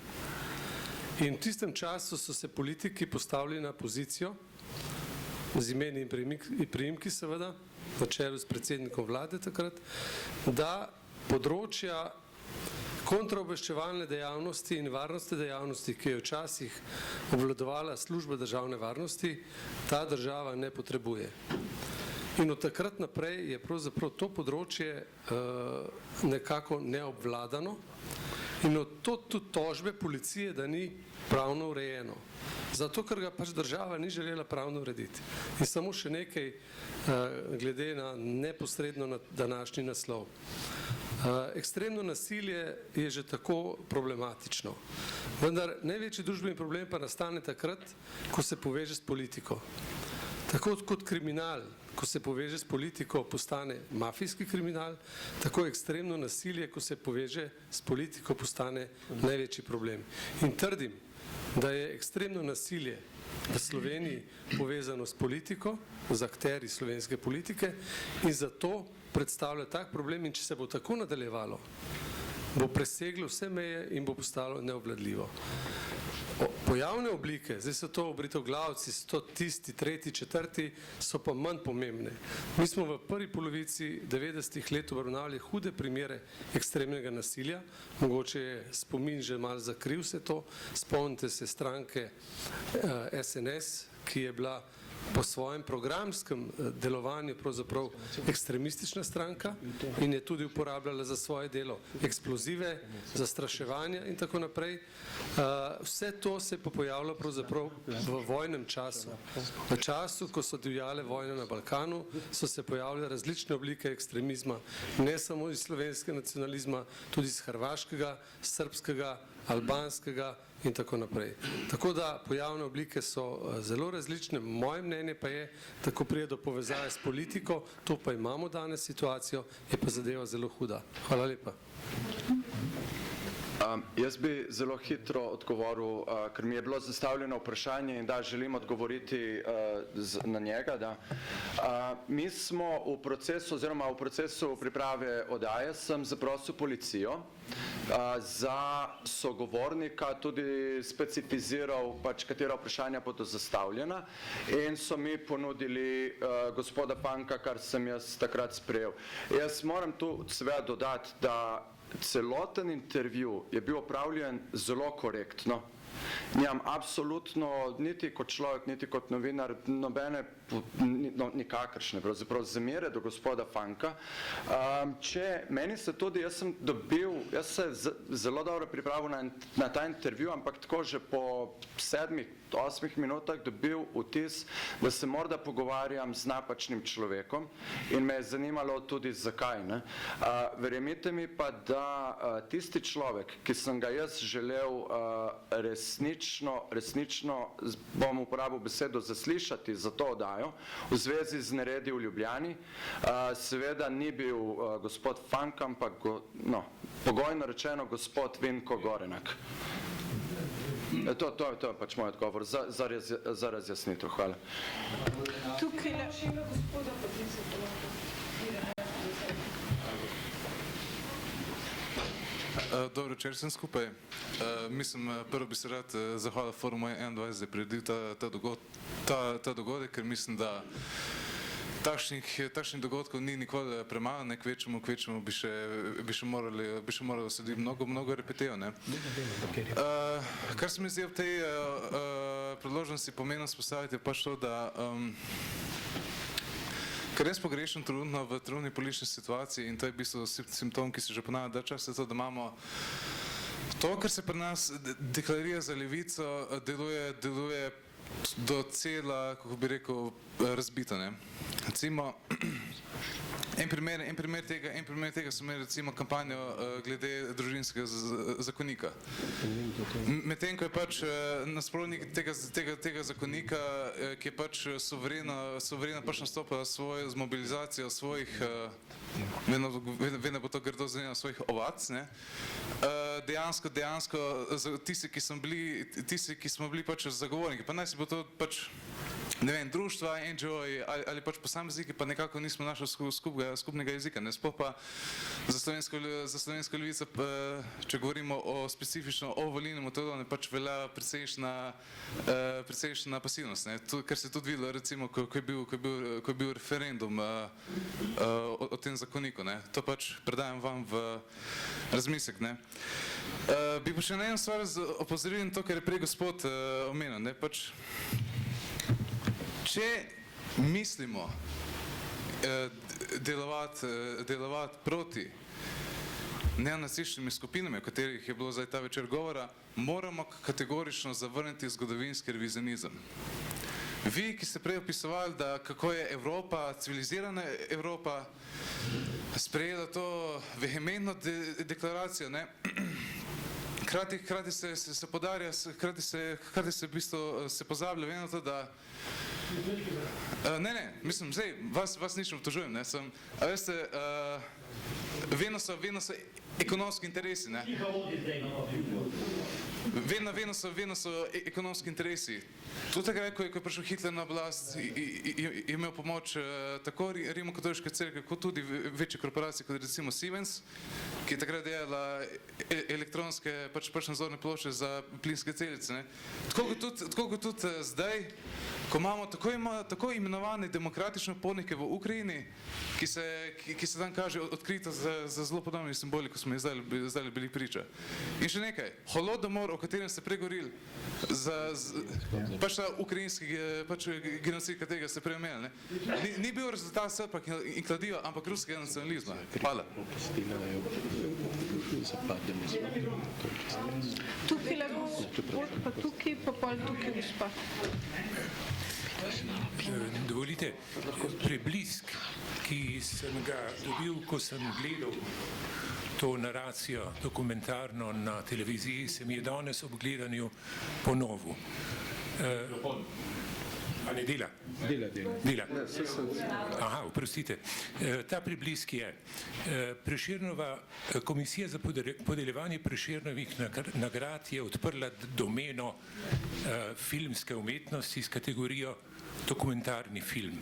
In v tistem času so se politiki postavili na pozicijo, z imeni in priimki seveda, na čelu s predsednikom vlade takrat, da področja kontraobveščevalne dejavnosti in varnostne dejavnosti, ki je včasih obvladovala služba državne varnosti, ta država ne potrebuje. In od takrat naprej je pravzaprav to področje nekako neobvladano in od tudi tožbe policije, da ni pravno urejeno. Zato, ker ga pač država ni želela pravno urediti. In samo še nekaj glede na neposredno na današnji naslov. Ekstremno nasilje je že tako problematično. Vendar največji družbeni problem pa nastane takrat, ko se poveže s politiko. Tako kot kriminal, ko se poveže s politiko, postane mafijski kriminal, tako ekstremno nasilje, ko se poveže s politiko, postane največji problem. In trdim, da je ekstremno nasilje v Sloveniji povezano s politiko, z akterji slovenske politike in zato predstavlja tak problem in če se bo tako nadaljevalo, bo preseglo vse meje in bo postalo neobvladljivo. Pojavne oblike, zdaj so to obritoglavci, so to tisti, tretji, četrti, so pa manj pomembne. Mi smo v prvi polovici 90-ih let obravnavali hude primere ekstremnega nasilja, mogoče je spomin že malo zakril vse to, spomnite se stranke SNS, ki je bila po svojem programskem delovanju pravzaprav ekstremistična stranka in je tudi uporabljala za svoje delo eksplozive, zastraševanja in tako naprej. Vse to se je pojavilo pravzaprav v vojnem času. V času, ko so divjale vojne na Balkanu, so se pojavile različne oblike ekstremizma, ne samo iz slovenskega nacionalizma, tudi iz hrvaškega, srbskega, albanskega in tako naprej. Tako da pojavne oblike so zelo različne, moje mnenje pa je, da ko pride do povezave s politiko, to pa imamo danes situacijo, je pa zadeva zelo huda. Hvala lepa. Jaz bi zelo hitro odgovoril, ker mi je bilo zastavljeno vprašanje in da želim odgovoriti na njega. Da. Mi smo v procesu, oziroma v procesu priprave oddaje sem zaprosil policijo za sogovornika, tudi specifiziral, pač katera vprašanja bodo zastavljena in so mi ponudili gospoda Panka, kar sem jaz takrat sprejel. Jaz moram tu seveda dodati, da celoten intervju je bil opravljen zelo korektno. Nimam absolutno, niti kot človek, niti kot novinar, nobene, nikakršne, pravzaprav zamere do gospoda Fanka. Meni se tudi, jaz se zelo dobro pripravil na ta intervju, ampak tako že po 7-8 minutah dobil vtis, da se morda pogovarjam z napačnim človekom in me je zanimalo tudi zakaj. Verjemite mi pa, da tisti človek, ki sem ga jaz želel resnično, bom uporabil besedo, zaslišati za to oddajo v zvezi z neredi v Ljubljani, seveda ni bil gospod Fank, ampak pogojno rečeno gospod Vinko Gorenak. To je pač moj odgovor za razjasnitev. Hvala. Tukaj le še gospoda Dobro večer vsem skupaj. Mislim, prvo bi se rad zahvalil Forumu 21, da je priredil ta dogodek, ker mislim, da takšnih dogodkov ni nikoli premalo, kvečemu bi še moralo slediti mnogo repetijo. Kar se mi zdi v tej predložnosti pomembno spostaviti je pač to, da kar res pogrešam trenutno v trenutni politični situaciji in to je v bistvu simptom, ki se že ponavlja dalj časa, to, da imamo to, kar se pri nas deklarira za levico, deluje docela, kako bi rekel, razbito. Recimo, en primer tega so imeli recimo kampanjo glede družinskega zakonika. Medtem, ko je pač nasprotnik tega zakonika, ki je pač suvereno pač nastopil z mobilizacijo svojih, vedno bo to grdo zanimalo, svojih ovac, dejansko tisti, ki smo bili pač zagovorniki, pa naj si bo to pač ne vem, društva, NGO-ji ali pač posamezniki, pa nekako nismo našli skupnega jezika. Sploh pa za slovensko levico, če govorimo specifično o volilnem metodu, pač velja precejšnja pasivnost. Kar se je tudi videlo, recimo, ko je bil referendum o tem zakoniku. To pač predajam vam v razmislek. Bi pa še na eno stvar opozoril na to, kar je prej gospod omenil. Če mislimo delovati proti neonacističnim skupinami, o katerih je bilo zdaj ta večer govora, moramo kategorično zavrniti zgodovinski revizionizem. Vi, ki ste prej opisovali, da kako je Evropa, civilizirana Evropa, sprejela to vehementno deklaracijo, Hkrati se podarja, hkrati se v bistvu pozablja vedno to, da mislim, zdaj, vas nič ne obtožujem, a veste, vedno so ekonomski interesi, vedno so ekonomski interesi. Tudi takrat, ko je prišel Hitler na oblast, je imel pomoč tako Rimokatoliške cerkve, kot tudi večje korporacije, kot recimo Siemens, ki je takrat delala elektronske nadzorne plošče za plinske celice. Tako kot tudi zdaj, ko imamo tako imenovane demokratične upornike v Ukrajini, ki se tam kaže odkrito za zelo podobnimi simboli, ko smo jih zdaj bili priča. In še nekaj, holodomor, o katerem ste pregovorili, ta ukrajinski genocid, katerega ste prej omenili, ni bil rezultat Srba in kladiva, ampak ruskega nacionalizma. Hvala. Tukaj levo, pa tukaj, pa pol tukaj, gospa. Dovolite, preblisk, ki sem ga dobil, ko sem gledal to naracijo dokumentarno na televiziji, se mi je danes ob gledanju ponovil. A ne dela? Dela. Aha, oprostite. Ta preblisk je. Prešernova komisija za podeljevanje Prešernovih nagrad je odprla domeno filmske umetnosti s kategorijo dokumentarni film.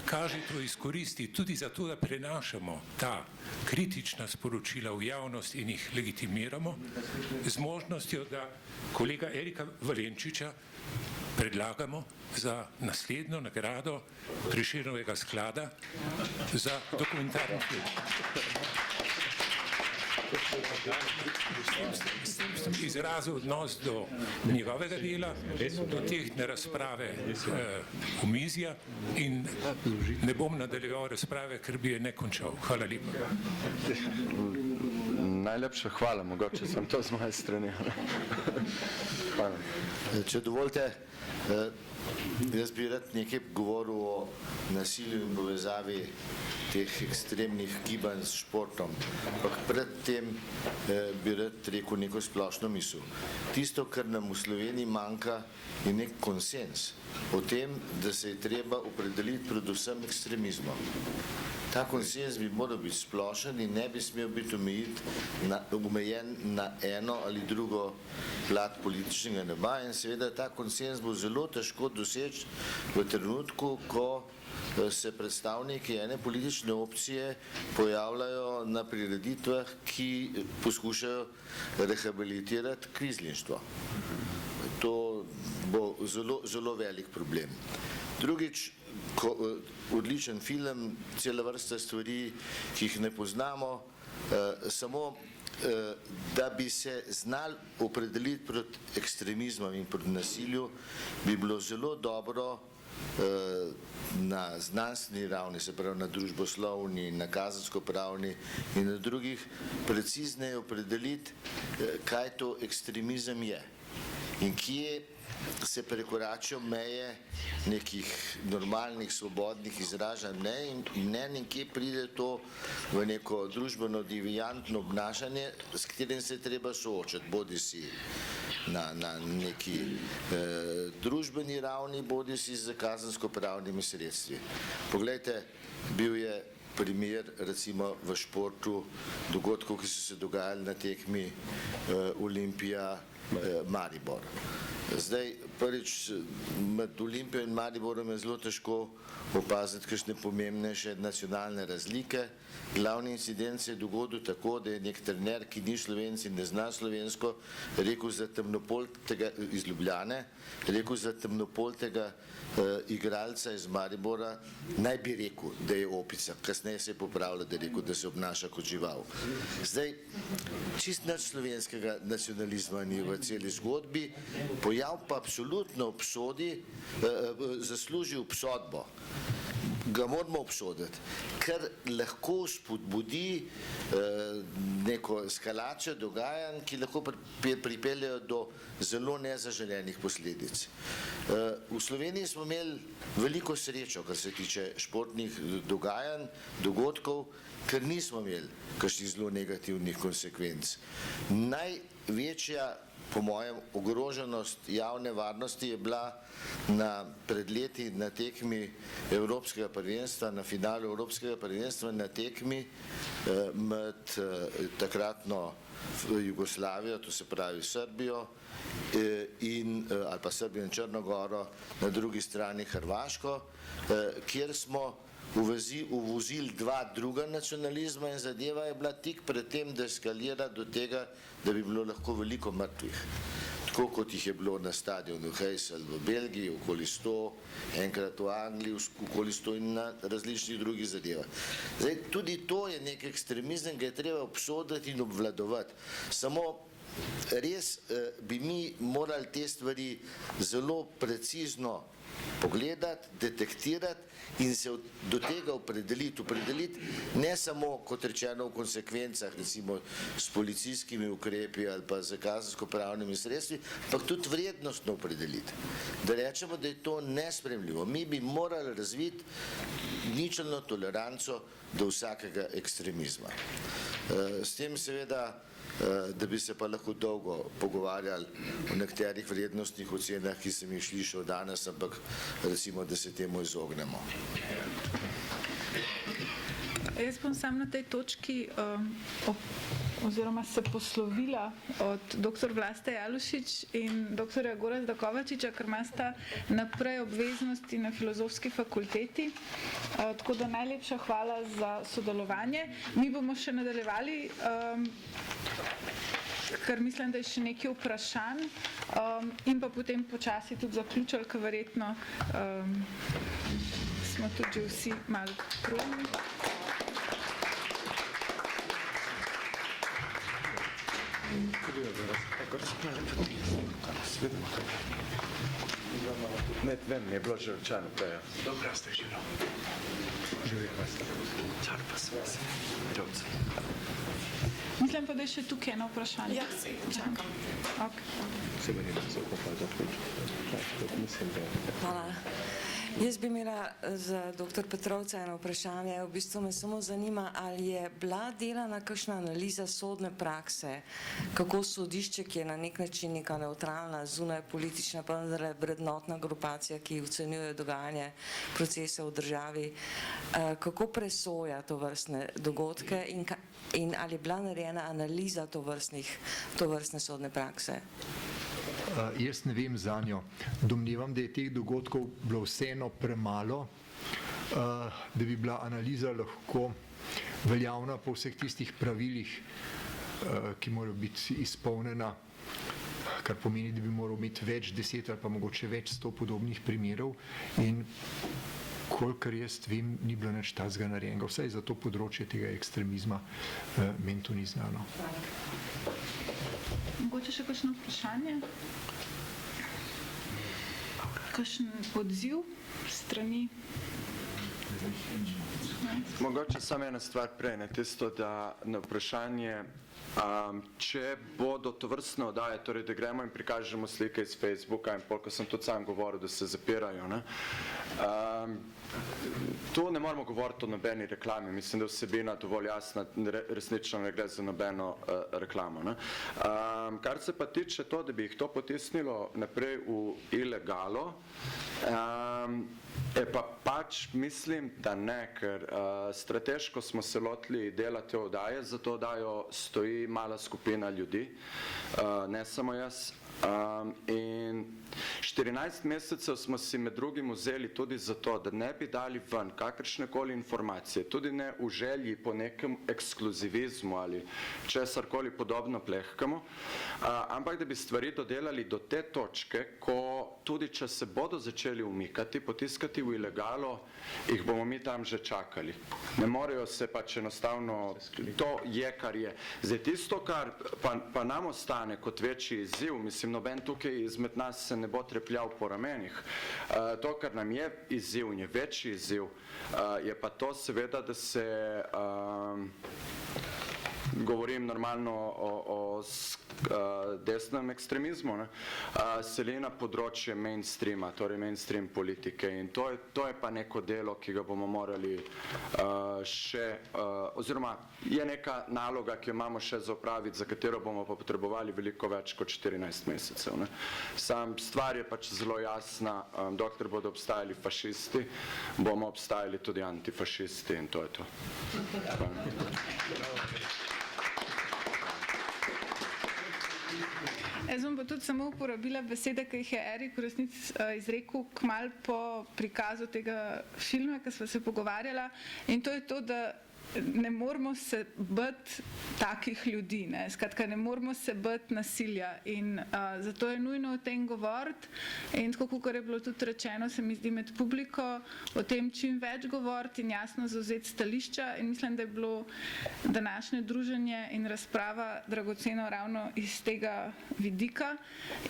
Kaže to izkoristi tudi zato, da prenašamo ta kritična sporočila v javnost in jih legitimiramo z možnostjo, da kolega Erika Valenčiča predlagamo za naslednjo nagrado Prešernovega sklada za dokumentarni film. S tem sem izrazil odnos do njegovega dela, do tehtne razprave omizja in ne bom nadaljeval razprave, ker bi je ne končal. Hvala lepa. Najlepša hvala, mogoče sem to z moje strani. Hvala. Če dovolite, jaz bi rad nekaj govoril o nasilju in povezavi teh ekstremnih gibanj s športom. Ampak predtem bi rad rekel neko splošno misel. Tisto, kar nam v Sloveniji manjka, je nek konsens o tem, da se je treba opredeliti predvsem ekstremizmom. Ta konsens bi moral biti splošen in ne bi smel biti omejen na eno ali drugo plat političnega neba in seveda ta konsens bo zelo težko doseči v trenutku, ko se predstavniki ene politične opcije pojavljajo na prireditvah, ki poskušajo rehabilitirati krizlinštvo. To bo zelo velik problem. Drugič, odličen film, cela vrsta stvari, ki jih ne poznamo, samo da bi se znali opredeliti proti ekstremizmom in proti nasilju, bi bilo zelo dobro na znanstveni ravni, se pravi na družboslovni, na kazenskopravni in na drugih, precizneje opredeliti, kaj to ekstremizem je in kje se prekoračijo meje nekih normalnih, svobodnih izražanj mnenj in kje pride to v neko družbeno deviantno obnašanje, s katerim se treba soočati, bodisi na neki družbeni ravni, bodisi z kazenskopravnimi sredstvi. Poglejte, bil je primer recimo v športu dogodkov, ki so se dogajali na tekmi Olimpija Maribor. Zdaj, prvič, med Olimpijo in Mariborom je zelo težko opaziti kakšne pomembnejše nacionalne razlike. Glavni incident se je dogodil tako, da je nek trener, ki ni Slovenec in ne zna slovensko, rekel za temnopoltega iz Ljubljane, rekel za temnopoltega igralca iz Maribora, naj bi rekel, da je opica. Kasneje se je popravila, da je rekel, da se obnaša kot žival. Zdaj, čist nič slovenskega nacionalizma ni v celi zgodbi, pojav pa absolutno obsodi, zasluži obsodbo. Ga moramo obsoditi, ker lahko spodbudi neko eskalacijo dogajanj, ki lahko pripeljejo do zelo nezaželenih posledic. V Sloveniji smo imeli veliko srečo, kar se tiče športnih dogajanj, dogodkov, ker nismo imeli kakšnih zelo negativnih konsekvenc. Največja po mojem, ogroženost javne varnosti je bila pred leti na tekmi Evropskega prvenstva, na finalu Evropskega prvenstva, na tekmi med takratno Jugoslavijo, to se pravi Srbijo, ali pa Srbijo in Črnogoro, na drugi strani Hrvaško, kjer smo uvozili dva druga nacionalizma in zadeva je bila tik pred tem, da eskalira do tega, da bi bilo lahko veliko mrtvih. Tako kot jih je bilo na stadionu Heysel v Belgiji, okoli 100, enkrat v Angliji, okoli 100 in na različnih drugih zadevah. Zdaj, tudi to je nek ekstremizem, ki je treba obsoditi in obvladovati. Samo res bi mi morali te stvari zelo precizno pogledati, detektirati in se do tega opredeliti ne samo, kot rečeno, v konsekvencah, recimo s policijskimi ukrepi ali pa z kazensko-pravnimi sredstvi, ampak tudi vrednostno opredeliti. Da rečemo, da je to nesprejemljivo. Mi bi morali razviti ničelno toleranco do vsakega ekstremizma. S tem seveda, da bi se pa lahko dolgo pogovarjali o nekaterih vrednostnih ocenah, ki sem jih slišal danes, ampak recimo, da se temu izognemo. Jaz bom sam na tej točki oziroma se poslovila od dr. Vlaste Jalušič in dr. Gorazda Kovačiča, ker imata naprej obveznosti na Filozofski fakulteti. Tako da najlepša hvala za sodelovanje. Mi bomo še nadaljevali, ker mislim, da je še nekaj vprašanj in pa potem počasi tudi zaključili, ker verjetno smo tudi vsi malo trudni. Ne vem, je bilo že rečeno prej. Dobro ste živeli. Živeli vas. Čar pa se vas. Mislim pa, da je še tukaj eno vprašanje. Ja, se čakam. Okay. Hvala. Jaz bi imela za dr. Petrovca eno vprašanje. V bistvu me samo zanima, ali je bila delana kakšna analiza sodne prakse, kako sodišče, ki je na nek način neka neutralna, zunaj politična, pa vendarle vrednotna grupacija, ki ocenjuje dogajanje procesa v državi, kako presoja tovrstne dogodke in ali je bila narejena analiza tovrstne sodne prakse? Jaz ne vem za njo. Domnevam, da je teh dogodkov bilo vseeno premalo, da bi bila analiza lahko veljavna po vseh tistih pravilih, ki morajo biti izpolnjena, kar pomeni, da bi moral imeti več 10 ali pa mogoče več 100 podobnih primerov in kolikor jaz vem, ni bilo nič takega narejenega. Vsaj za to področje tega ekstremizma meni to ni znano. Mogoče še kakšno vprašanje? Kakšen odziv strani? Mogoče samo ena stvar prej, tisto, da na vprašanje, če bodo tovrstne oddaje, torej da gremo in prikažemo slike iz Facebooka in ko sem tudi sam govoril, da se zapirajo, tu ne moramo govoriti o nobeni reklami, mislim, da je vsebina dovolj jasna, resnično ne gre za nobeno reklamo. Kar se pa tiče to, da bi jih to potisnilo naprej v ilegalo, pa pač mislim, da ne, ker strateško smo se lotili dela te oddaje, za to oddajo stoji mala skupina ljudi, ne samo jaz. In 14 mesecev smo si med drugim vzeli tudi zato, da ne bi dali ven kakršnekoli informacije, tudi ne v želji po nekem ekskluzivizmu ali česarkoli podobno plehkamo, ampak da bi stvari dodelali do te točke, ko tudi če se bodo začeli umikati, potiskati v ilegalo, jih bomo mi tam že čakali. Ne morejo se pač enostavno, to je, kar je. Zdaj tisto, kar pa nam ostane kot večji izziv, mislim, noben tukaj izmed nas se ne bo trepljal po ramenih. To, kar nam je izziv in je večji izziv, je pa to seveda, da se govorim normalno o desnem ekstremizmu, ne, seli na področje mainstreama, torej mainstream politike in to je pa neko delo, ki ga bomo morali še, oziroma je neka naloga, ki jo imamo še za opraviti, za katero bomo pa potrebovali veliko več kot 14 mesecev. Ne. Sam stvar je pač zelo jasna, dokler bodo obstajali fašisti, bomo obstajali tudi antifašisti in to je to. Jaz bom pa tudi samo uporabila besede, ki jih je Erik v resnici izrekel kmalu po prikazu tega filma, ki sva se pogovarjala, in to je to, da ne moramo se bati takih ljudi, ne? Skratka, ne moramo se bati nasilja in zato je nujno o tem govoriti in tako, kot je bilo tudi rečeno, se mi zdi med publiko o tem čim več govoriti in jasno zauzeti stališča in mislim, da je bilo današnje druženje in razprava dragoceno ravno iz tega vidika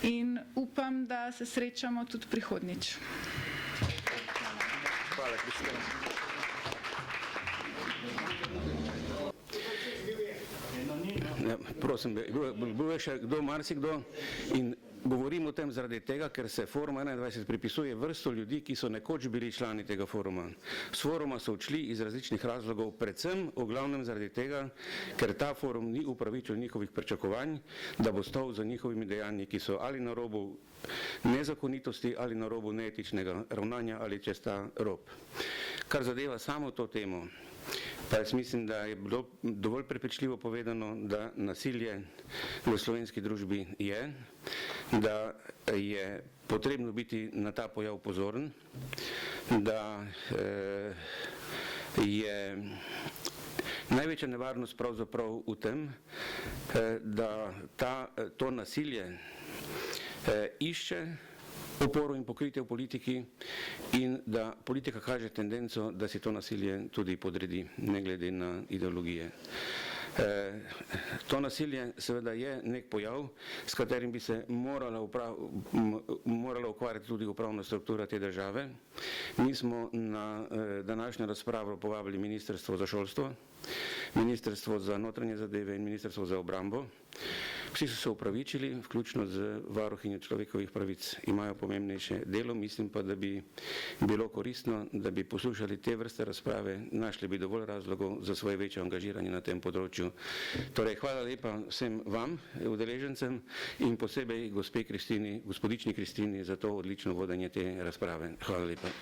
in upam, da se srečamo tudi prihodnjič. Hvala, Kristina. Prosim, bil je še kdo, marsikdo in govorim o tem zaradi tega, ker se Forum 21 pripisuje vrsto ljudi, ki so nekoč bili člani tega foruma. S foruma so odšli iz različnih razlogov, predvsem v glavnem zaradi tega, ker ta forum ni upravičil njihovih pričakovanj, da bo stal za njihovimi dejanji, ki so ali na robu nezakonitosti ali na robu neetičnega ravnanja ali čez ta rob. Kar zadeva samo to temo, pa jaz mislim, da je bilo dovolj prepričljivo povedano, da nasilje v slovenski družbi je, da je potrebno biti na ta pojav pozoren, da je največja nevarnost pravzaprav v tem, da to nasilje išče oporo in pokritje v politiki in da politika kaže tendenco, da si to nasilje tudi podredi, ne glede na ideologije. To nasilje seveda je nek pojav, s katerim bi se morala ukvarjati tudi upravna struktura te države. Mi smo na današnjo razpravo povabili Ministrstvo za šolstvo, Ministrstvo za notranje zadeve in Ministrstvo za obrambo. Vsi so se upravičili, vključno z varuhinjo človekovih pravic. Imajo pomembnejše delo, mislim pa, da bi bilo koristno, da bi poslušali te vrste razprave, našli bi dovolj razlogov za svoje večje angažiranje na tem področju. Torej, hvala lepa vsem vam, udeležencem in posebej gospe Kristini, gospodični Kristini za to odlično vodenje te razprave. Hvala lepa.